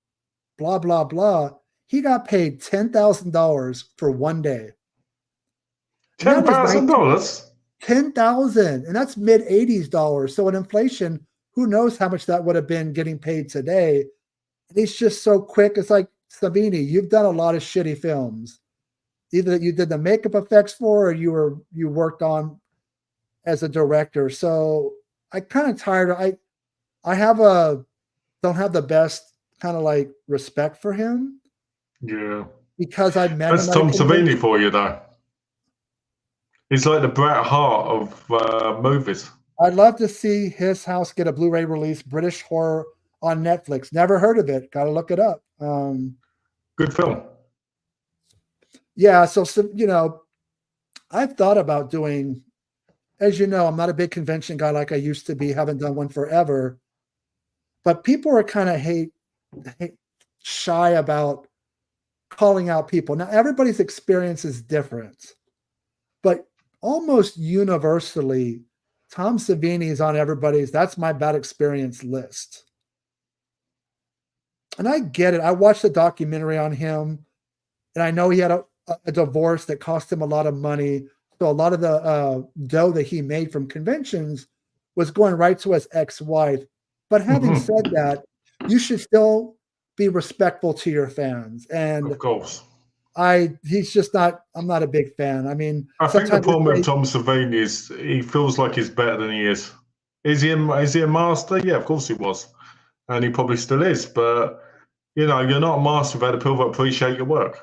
blah, blah, blah. He got paid $10,000 for one day. $10,000? $10,000, and that's mid-80s dollars. So in inflation, who knows how much that would have been getting paid today? And he's just so quick. It's like, Savini, you've done a lot of shitty films, either that you did the makeup effects for, or you worked on as a director. So I kind of tired. I don't have the best kind of like respect for him. Yeah, because I met him. That's Tom Savini for you, though. He's like the Bret Hart of movies. I'd love to see his house get a Blu-ray release, British horror on Netflix. Never heard of it. Got to look it up. Good film. Yeah. So, I've thought about doing, as you know, I'm not a big convention guy like I used to be. Haven't done one forever. But people are kind of shy about calling out people. Now, everybody's experience is different. But almost universally, Tom Savini is on everybody's "that's my bad experience" list. And I get it. I watched the documentary on him, and I know he had a divorce that cost him a lot of money. So a lot of the dough that he made from conventions was going right to his ex-wife. But having said that, you should still be respectful to your fans. And of course. he's just not, I'm not a big fan. I mean, I think the problem with Tom Savini is he feels like he's better than he is. Is he a master? Yeah, of course he was. And he probably still is. But, you're not a master without the people that appreciate your work.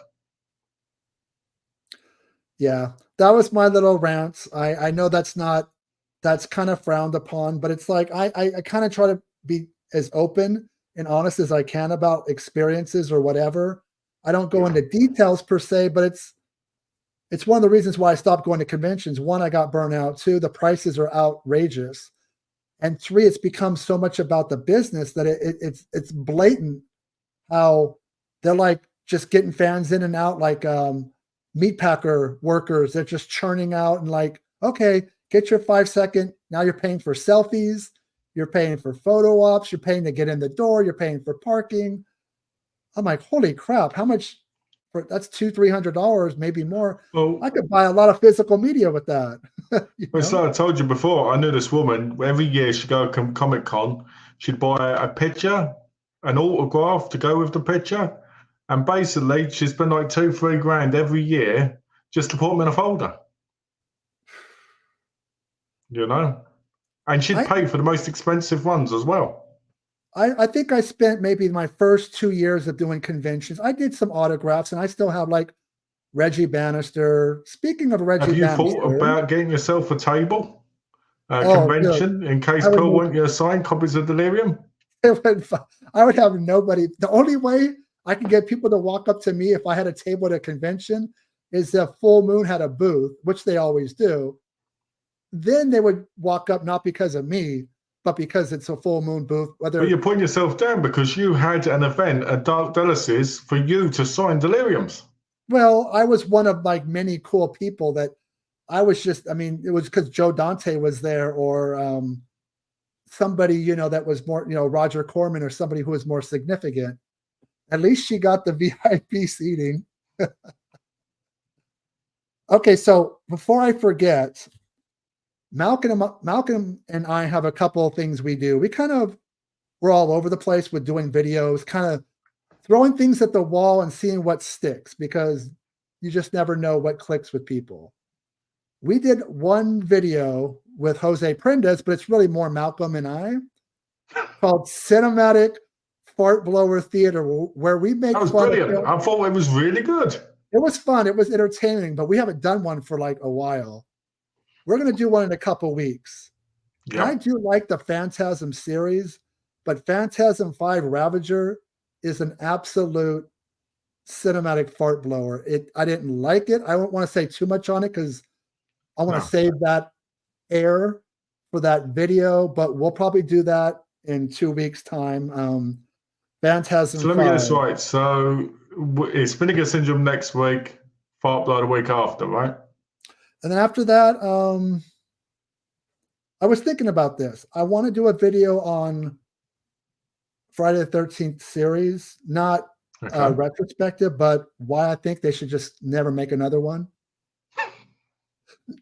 Yeah, that was my little rant. I know that's kind of frowned upon, but it's like, I kind of try to be as open and honest as I can about experiences or whatever. I don't go into details per se, but it's one of the reasons why I stopped going to conventions. One, I got burnt out. Two, the prices are outrageous. And three, it's become so much about the business that it's blatant how they're like just getting fans in and out like meatpacker workers. They're just churning out and like, okay, get your 5-second. Now you're paying for selfies. You're paying for photo ops. You're paying to get in the door. You're paying for parking. I'm like, holy crap, how much? That's $200-$300, maybe more. Well, I could buy a lot of physical media with that. It's like I told you before, I knew this woman, every year she'd go to Comic-Con, she'd buy a picture, an autograph to go with the picture, and basically she'd spend like $2-3 grand every year just to put them in a folder. And she'd pay for the most expensive ones as well. I think I spent maybe my first 2 years of doing conventions. I did some autographs, and I still have like Reggie Bannister. Speaking of Reggie Bannister. Have you thought about getting yourself a table, convention, in case Pearl want you to sign copies of Delirium? I would have nobody. The only way I could get people to walk up to me if I had a table at a convention is if Full Moon had a booth, which they always do. Then they would walk up, not because of me, but because it's a Full Moon booth. But you're putting yourself down because you had an event at Dark Delices for you to sign Deliriums. Well, I was one of like many cool people that I was just, I mean, it was because Joe Dante was there or somebody, that was more, Roger Corman or somebody who was more significant. At least she got the VIP seating. Okay, so before I forget, Malcolm and I have a couple of things we do. We're all over the place with doing videos, kind of throwing things at the wall and seeing what sticks because you just never know what clicks with people. We did one video with Jose Prendes, but it's really more Malcolm and I called Cinematic Fart Blower Theater, where we make That was fun brilliant. of I thought it was really good. It was fun. It was entertaining, but we haven't done one for like a while. We're going to do one in a couple weeks. And I Yeah. do like the Phantasm series, but Phantasm 5 Ravager is an absolute cinematic fart blower. I didn't like it. I don't want to say too much on it because I want to save that air for that video, but we'll probably do that in 2 weeks' time. Phantasm So let me get this 5. right. So it's Vinegar Syndrome next week, Fart Blow the week after, right? And then after that, I was thinking about this. I want to do a video on Friday the 13th series, not retrospective, but why I think they should just never make another one.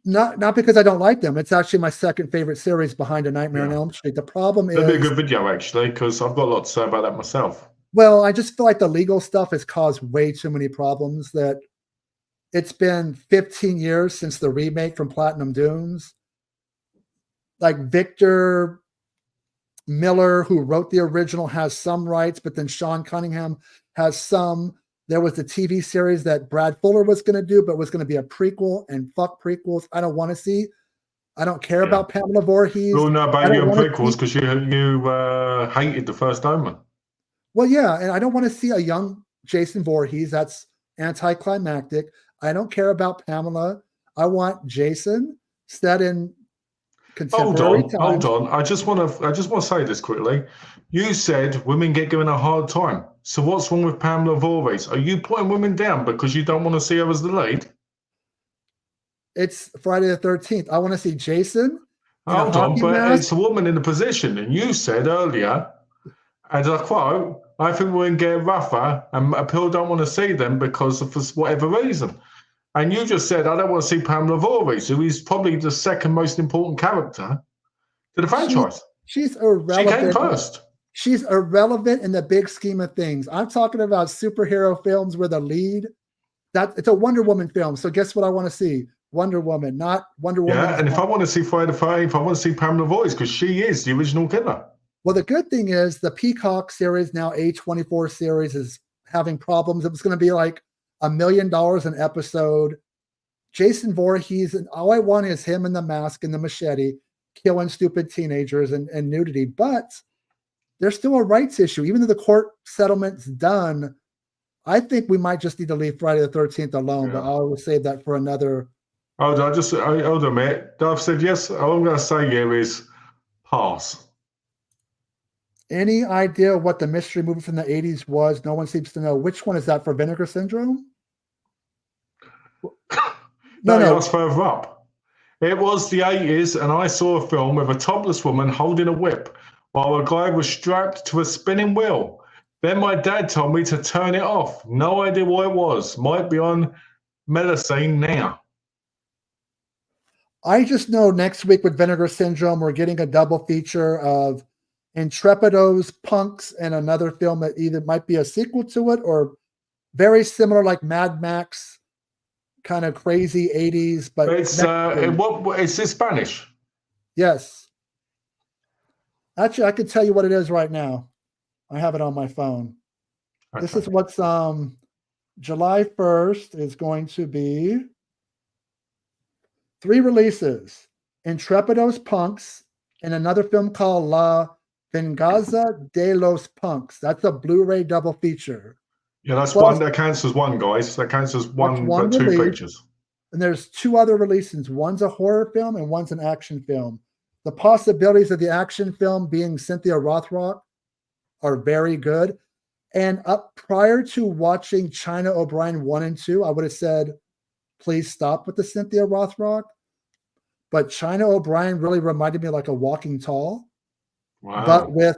Not because I don't like them. It's actually my second favorite series behind A Nightmare on Elm Street. The problem That'd be a is, good video, actually, because I've got a lot to say about that myself. well, I just feel like the legal stuff has caused way too many problems that it's been 15 years since the remake from Platinum Dunes. Like Victor Miller, who wrote the original, has some rights, but then Sean Cunningham has some. There was the TV series that Brad Fuller was going to do, but was going to be a prequel, and fuck prequels. I don't want to see. I don't care about Pamela Voorhees. We all know about you and prequels because you hated the first Omen. Well, yeah, and I don't want to see a young Jason Voorhees. That's anticlimactic. I don't care about Pamela. I want Jason set in contemporary times. Hold on. I just want to say this quickly. You said women get given a hard time. So what's wrong with Pamela Voorhees? Are you putting women down because you don't want to see her as the lead? It's Friday the 13th. I want to see Jason. Hold on, but it's a woman in the position. And you said earlier, as I quote, I think women get rougher and people don't want to see them because of whatever reason. And you just said, I don't want to see Pamela Voorhees, who is probably the second most important character to the franchise. She's irrelevant. She came first. She's irrelevant in the big scheme of things. I'm talking about superhero films where the lead, it's a Wonder Woman film. So guess what I want to see? Wonder Woman, not Wonder Woman. Yeah, and if I want to see Friday the 13th, I want to see Pamela Voorhees because she is the original killer. Well, the good thing is the Peacock series, now A24 series, is having problems. It was going to be like $1 million an episode. Jason Voorhees, and all I want is him in the mask and the machete killing stupid teenagers and nudity. But there's still a rights issue. Even though the court settlement's done, I think we might just need to leave Friday the 13th alone, but I'll save that for another. Hold on, hold on a minute. I've said yes. All I'm going to say here is pass. Any idea what the mystery movie from the 80s was? No one seems to know. Which one is that for Vinegar Syndrome? No, that's further up. It was the 80s, and I saw a film with a topless woman holding a whip while a guy was strapped to a spinning wheel. Then my dad told me to turn it off. No idea what it was. Might be on Medicine now. I just know next week with Vinegar Syndrome, we're getting a double feature of Intrepidos, Punks, and another film that either might be a sequel to it or very similar, like Mad Max, kind of crazy 80s. But it's in Spanish. Yes. Actually, I can tell you what it is right now. I have it on my phone. Okay. This is what's July 1st is going to be 3 releases: Intrepidos, Punks, and another film called La Venganza de los Punks. That's a Blu-ray double feature. Yeah, that's one. That counts as one, guys. That counts as one but 2 features. And there's 2 other releases. One's a horror film and one's an action film. The possibilities of the action film being Cynthia Rothrock are very good. And up prior to watching China O'Brien 1 and 2, I would have said, please stop with the Cynthia Rothrock. But China O'Brien really reminded me like a Walking Tall. Wow. But with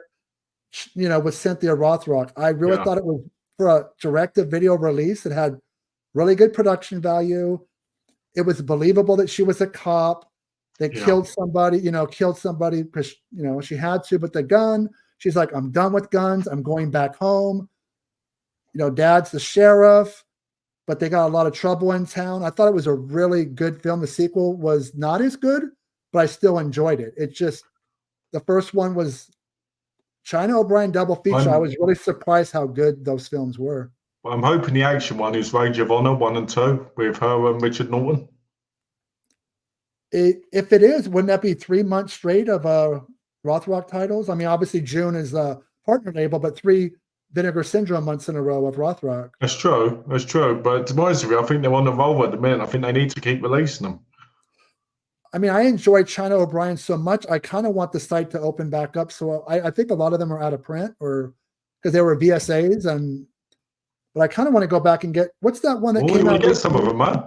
Cynthia Rothrock, I really thought it was for a direct-to-video release. It had really good production value. It was believable that she was a cop that killed somebody because, she had to, but the gun, she's like, I'm done with guns. I'm going back home. Dad's the sheriff, but they got a lot of trouble in town. I thought it was a really good film. The sequel was not as good, but I still enjoyed it. It's just, the first one was China O'Brien double feature. I was really surprised how good those films were. Well, I'm hoping the action one is Rage of Honor 1 and 2 with her and Richard Norton. If it is, wouldn't that be 3 months straight of Rothrock titles? I mean, obviously June is a partner label, but 3 Vinegar Syndrome months in a row of Rothrock. That's true. But to be honest with you, I think they're on the roll at the minute. I think they need to keep releasing them. I mean, I enjoyed China O'Brien so much. I kind of want the site to open back up. So I think a lot of them are out of print or because they were VSAs. But I kind of want to go back and get, what's that one that came out? Get some of them, man.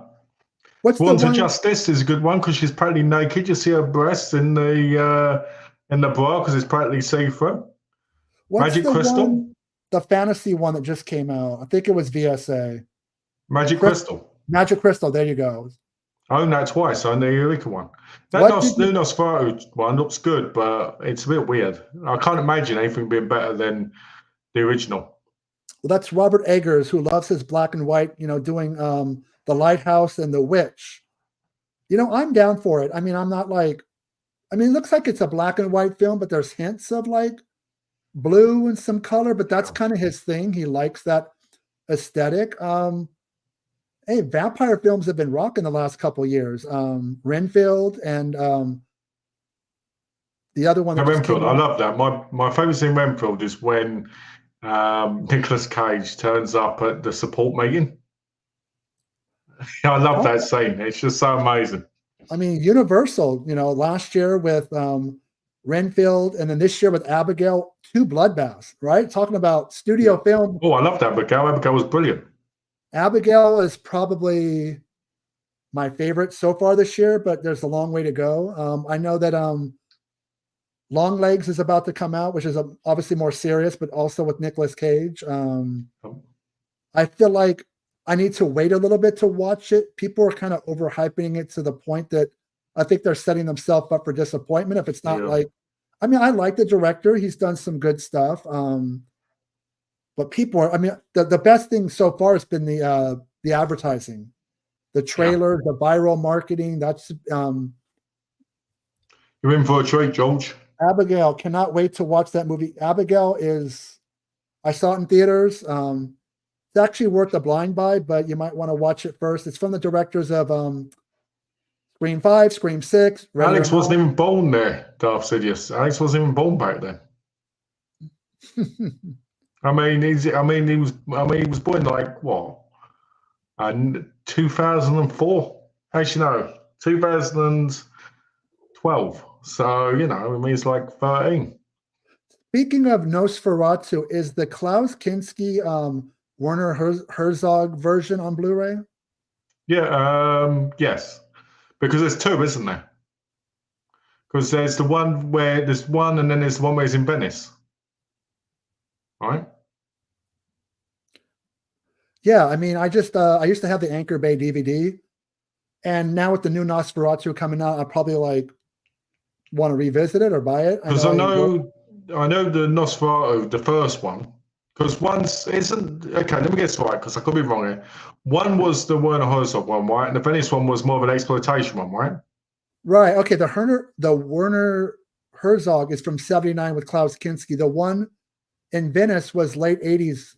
What's One the to Justice is a good one because she's partly naked. You see her breasts in the bra because it's partly see-through. Magic Crystal? The fantasy one that just came out. I think it was VSA. Magic Crystal. Magic Crystal. There you go. I own that twice. I own the Eureka one. That new Nosferatu one looks good, but it's a bit weird. I can't imagine anything being better than the original. Well, that's Robert Eggers, who loves his black and white, doing The Lighthouse and The Witch. I'm down for it. I mean, I'm not like, it looks like it's a black and white film, but there's hints of like blue and some color, but that's kind of his thing. He likes that aesthetic. Hey, vampire films have been rocking the last couple of years. Renfield and the other one. Renfield, I love that. My favorite scene in Renfield is when Nicolas Cage turns up at the support meeting. I love that scene. It's just so amazing. I mean, Universal, last year with Renfield and then this year with Abigail, 2 bloodbaths, right? Talking about studio film. Oh, I loved Abigail. Abigail was brilliant. Abigail is probably my favorite so far this year, but there's a long way to go. I know that Long Legs is about to come out, which is obviously more serious, but also with Nicolas Cage. I feel like I need to wait a little bit to watch it. People are kind of overhyping it to the point that I think they're setting themselves up for disappointment if it's not like, I like the director. He's done some good stuff. But people are, the best thing so far has been the advertising, the trailer, the viral marketing. That's you're in for a treat, George. Abigail, cannot wait to watch that movie. Abigail I saw it in theaters. It's actually worth a blind buy, but you might want to watch it first. It's from the directors of Scream 5, Scream 6. Alex wasn't even born there, Darth Sidious. Alex wasn't even born back then. he was born like what? 2004. Actually, no, 2012. So he's like 13. Speaking of Nosferatu, is the Klaus Kinski Werner Herzog version on Blu-ray? Yeah. Yes, because there's 2, isn't there? Because there's the one where there's one, and then there's the one where he's in Venice. Right? Yeah, I used to have the Anchor Bay DVD, and now with the new Nosferatu coming out, I probably want to revisit it or buy it. Because I know the Nosferatu, the first one, because one's isn't okay. Let me get this right, because I could be wrong here. One was the Werner Herzog one, right, and the Venice one was more of an exploitation one, right? Right. Okay. The Werner Herzog is from '79 with Klaus Kinski. The one in Venice was late '80s,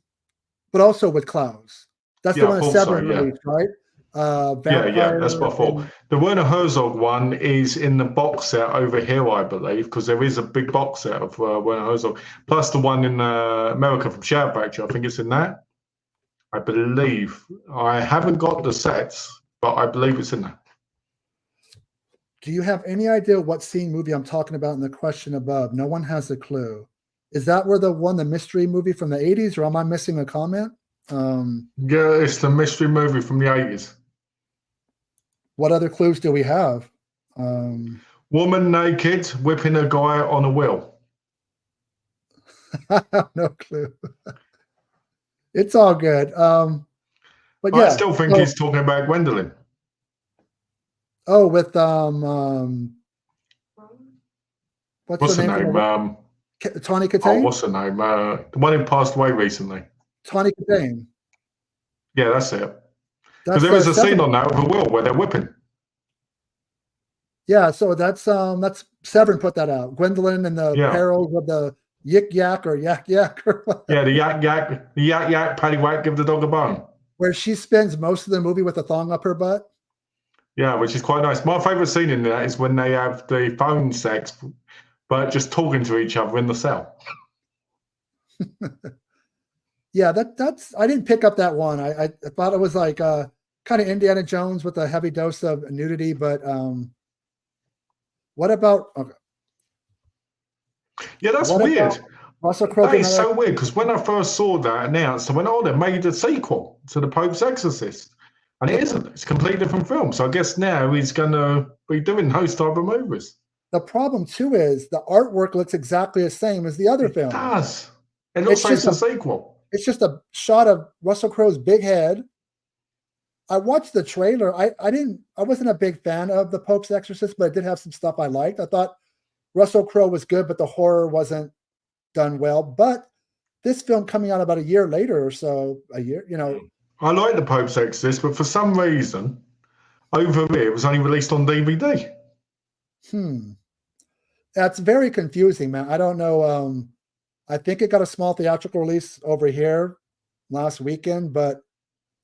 but also with Klaus. That's the one that Severin released, right? That's what I thought. The Werner Herzog one is in the box set over here, I believe, because there is a big box set of Werner Herzog, plus the one in America from Shout Factory. I think it's in that. I believe. I haven't got the sets, but I believe it's in there. Do you have any idea what scene movie I'm talking about in the question above? No one has a clue. Is that where the mystery movie from the 80s, or am I missing a comment? Yeah, it's the mystery movie from the 80s. What other clues do we have? Woman naked, whipping a guy on a wheel. I have no clue. It's all good. But yeah, I still think he's talking about Gwendolyn. Oh, with What's her name? Tawny Katane? what's her name? The one who passed away recently. Tawny Katane. Yeah, that's it. Because there is a scene on that with a wheel where they're whipping. Yeah, so that's Severin put that out. Gwendolyn and the perils of the yik yak or yak yak. Yeah, the yak yak, paddy whack, give the dog a bone. Where she spends most of the movie with a thong up her butt. Yeah, which is quite nice. My favorite scene in that is when they have the phone sex, but just talking to each other in the cell. Yeah, that's I didn't pick up that one. I thought it was like kind of Indiana Jones with a heavy dose of nudity, but what about? Okay. Yeah, that's weird. Russell Crowe. That is so weird because when I first saw that announced, I went, "Oh, they made a sequel to The Pope's Exorcist," and it isn't. It's a completely different film. So I guess now he's going to be doing those type of movies. The problem too is the artwork looks exactly the same as the other film. It does. It looks like it's a sequel. It's just a shot of Russell Crowe's big head. I watched the trailer. I wasn't a big fan of The Pope's Exorcist, but it did have some stuff I liked. I thought Russell Crowe was good, but the horror wasn't done well. But this film coming out about a year later or so, I like The Pope's Exorcist, but for some reason, over here, it was only released on DVD. That's very confusing, man. I don't know. I think it got a small theatrical release over here last weekend, but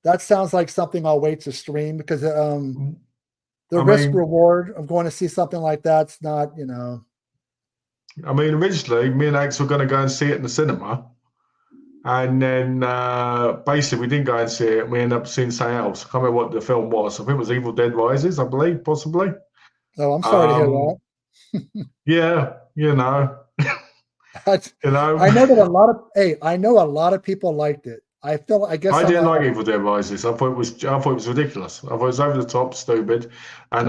that sounds like something I'll wait to stream because the risk reward of going to see something like that's not, I mean, originally, me and Axe were going to go and see it in the cinema. And then basically, we didn't go and see it. And we ended up seeing something else. I can't remember what the film was. I think it was Evil Dead Rises, I believe, possibly. Oh, I'm sorry to hear that. Yeah, I know that I know a lot of people liked it. I guess I didn't like Evil Dead Rises. I thought it was ridiculous. I thought it was over the top, stupid. And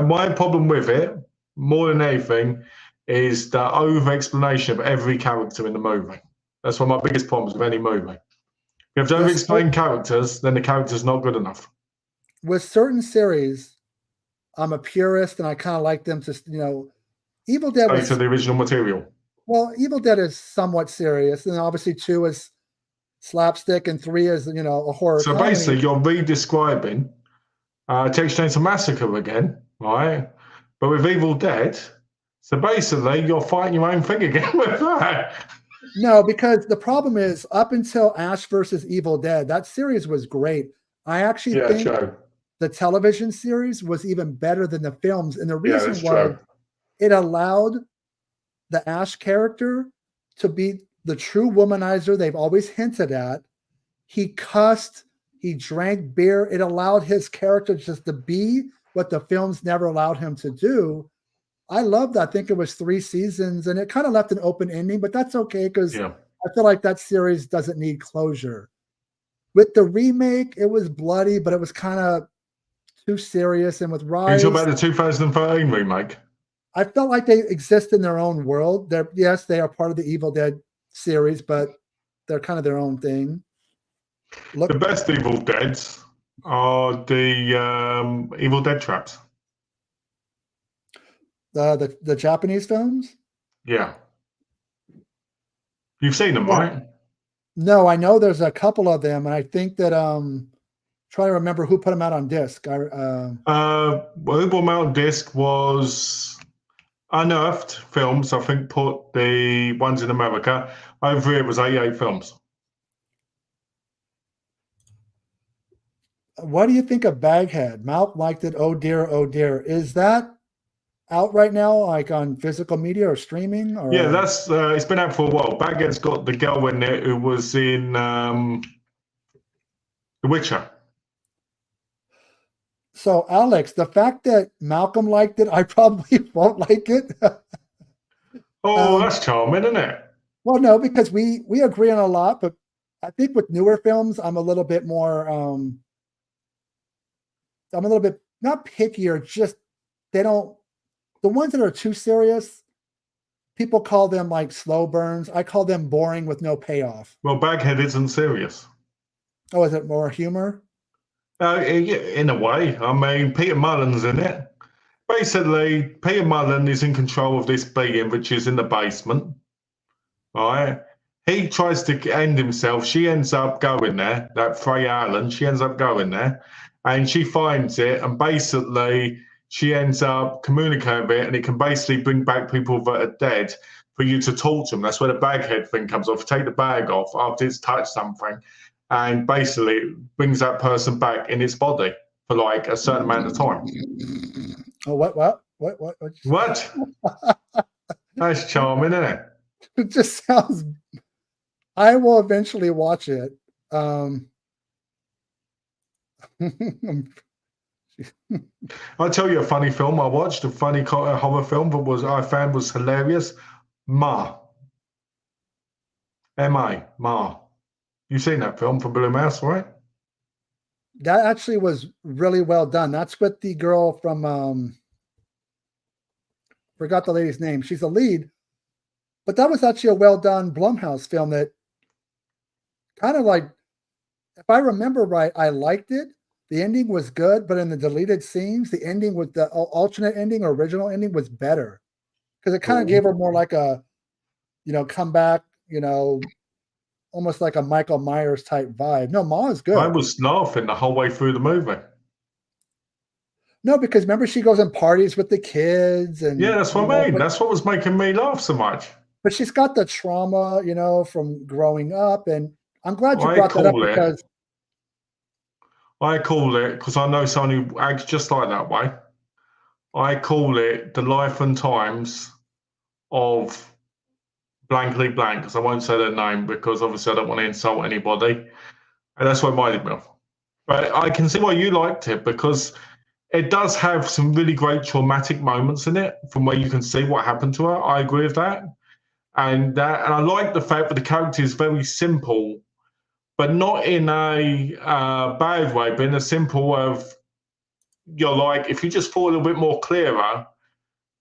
my problem with it, more than anything, is the over explanation of every character in the movie. That's one of my biggest problems with any movie. If you have to over explain characters, then the character's not good enough. With certain series, I'm a purist and I kind of like them to, Evil Dead was to the original material. Well, Evil Dead is somewhat serious, and obviously 2 is slapstick, and 3 is a horror. So comedy. basically, you're redescribing Texas Chainsaw Massacre again, right? But with Evil Dead, so basically, you're fighting your own thing again with that. No, because the problem is, up until Ash versus Evil Dead, that series was great. I actually think the television series was even better than the films, and the reason was it allowed the Ash character to be the true womanizer they've always hinted at. He cussed, he drank beer. It allowed his character just to be what the films never allowed him to do. I loved that. I think it was 3 seasons, and it kind of left an open ending, but that's okay because I feel like that series doesn't need closure. With the remake, it was bloody, but it was kind of too serious. And with Rise, you talk about the 2013 remake. I felt like they exist in their own world. They are part of the Evil Dead series, but they're kind of their own thing. The best Evil Deads are the Evil Dead traps. The Japanese films? Yeah. You've seen them, right? No, I know there's a couple of them, and I think that try to remember who put them out on disc. Who put them out on disc was Unearthed Films, I think, put the ones in America. Over here, it was AA Films. What do you think of Baghead? Malk liked it. Oh dear, oh dear. Is that out right now, like on physical media or streaming? Or? Yeah, that's it's been out for a while. Baghead's got the girl in it who was in The Witcher. So, Alex, the fact that Malcolm liked it, I probably won't like it. That's charming, isn't it? Well, no, because we agree on a lot, but I think with newer films, I'm a little bit more I'm a little bit not pickier, just they don't the ones that are too serious, people call them like slow burns. I call them boring with no payoff. Well, Baghead isn't serious. Oh, is it more humor? In a way. I mean, Peter Mullen's in it. Basically, Peter Mullen is in control of this being, which is in the basement. Right? He tries to end himself. She ends up going there, that Frey Allen, she ends up going there and she finds it. And basically, she ends up communicating with it and it can basically bring back people that are dead for you to talk to them. That's where the baghead thing comes off. Take the bag off after it's touched something and basically it brings that person back in its body for like a certain amount of time. Oh, what? What? That's charming, isn't it? It just sounds. I will eventually watch it. I'll tell you a funny film I watched, a funny horror film that I found was hilarious. Ma. M-A. Ma. You've seen that film from Blue Mouse, right? That actually was really well done. That's with the girl from forgot the lady's name. She's a lead, but that was actually a well done Blumhouse film that kind of like, if I remember right, I liked it. The ending was good, but in the deleted scenes, the ending with the alternate ending or original ending was better because it kind of gave her more like a, come back, almost like a Michael Myers type vibe. No, Ma is good. I was laughing the whole way through the movie. No, because remember she goes and parties with the kids and yeah, that's what I mean. That's what was making me laugh so much. But she's got the trauma, from growing up, and I'm glad you brought that up because I call it, because I know someone who acts just like that way. I call it the life and times of blankly blank, because I won't say their name because obviously I don't want to insult anybody. And that's what it reminded me of. But I can see why you liked it because it does have some really great traumatic moments in it from where you can see what happened to her. I agree with that. And I like the fact that the character is very simple, but not in a bad way, but in a simple of, you're like, if you just thought a little bit more clearer,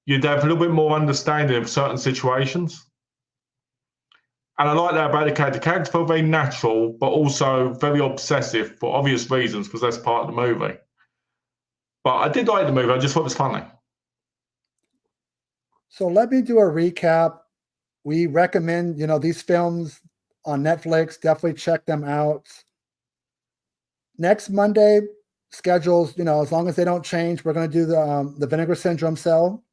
you'd have a little bit more understanding of certain situations. And I like that about the character. The character felt very natural, but also very obsessive for obvious reasons, because that's part of the movie. But I did like the movie. I just thought it was funny. So let me do a recap. We recommend, these films on Netflix. Definitely check them out. Next Monday, schedules, as long as they don't change, we're going to do the Vinegar Syndrome Cell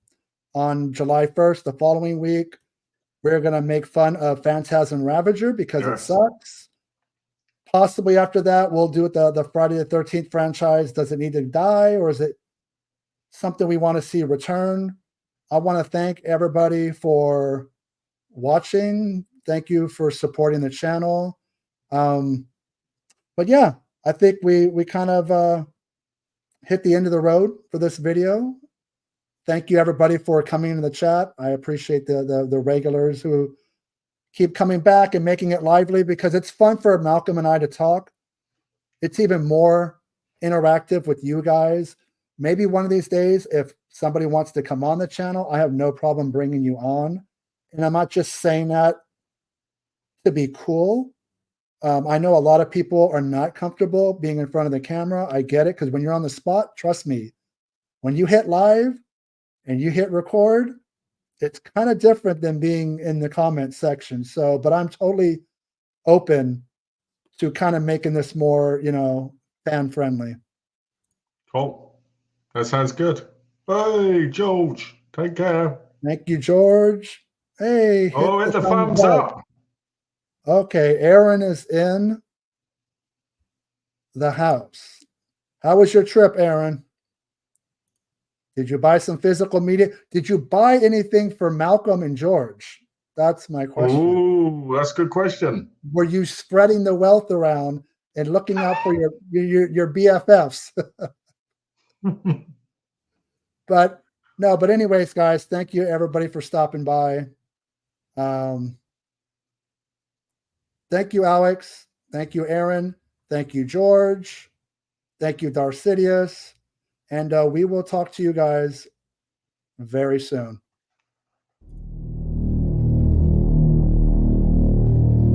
on July 1st, the following week. We're going to make fun of Phantasm Ravager because it sucks. Possibly after that, we'll do it the Friday the 13th franchise. Does it need to die, or is it something we want to see return? I want to thank everybody for watching. Thank you for supporting the channel. But yeah, I think we kind of hit the end of the road for this video. Thank you everybody for coming into the chat. I appreciate the regulars who keep coming back and making it lively because it's fun for Malcolm and I to talk. It's even more interactive with you guys. Maybe one of these days, if somebody wants to come on the channel, I have no problem bringing you on. And I'm not just saying that to be cool. I know a lot of people are not comfortable being in front of the camera. I get it, because when you're on the spot, trust me, when you hit live and you hit record, it's kind of different than being in the comment section. So, but I'm totally open to kind of making this more, fan friendly. Cool. That sounds good. Hey, George, take care. Thank you, George. Hey, hit the thumbs up. Okay, Aaron is in the house. How was your trip, Aaron? Did you buy some physical media? Did you buy anything for Malcolm and George? That's my question. Ooh, that's a good question. Were you spreading the wealth around and looking out for your BFFs? But no, but anyways, guys, thank you everybody for stopping by. Thank you, Alex. Thank you, Aaron. Thank you, George. Thank you, Darcidius. And we will talk to you guys very soon.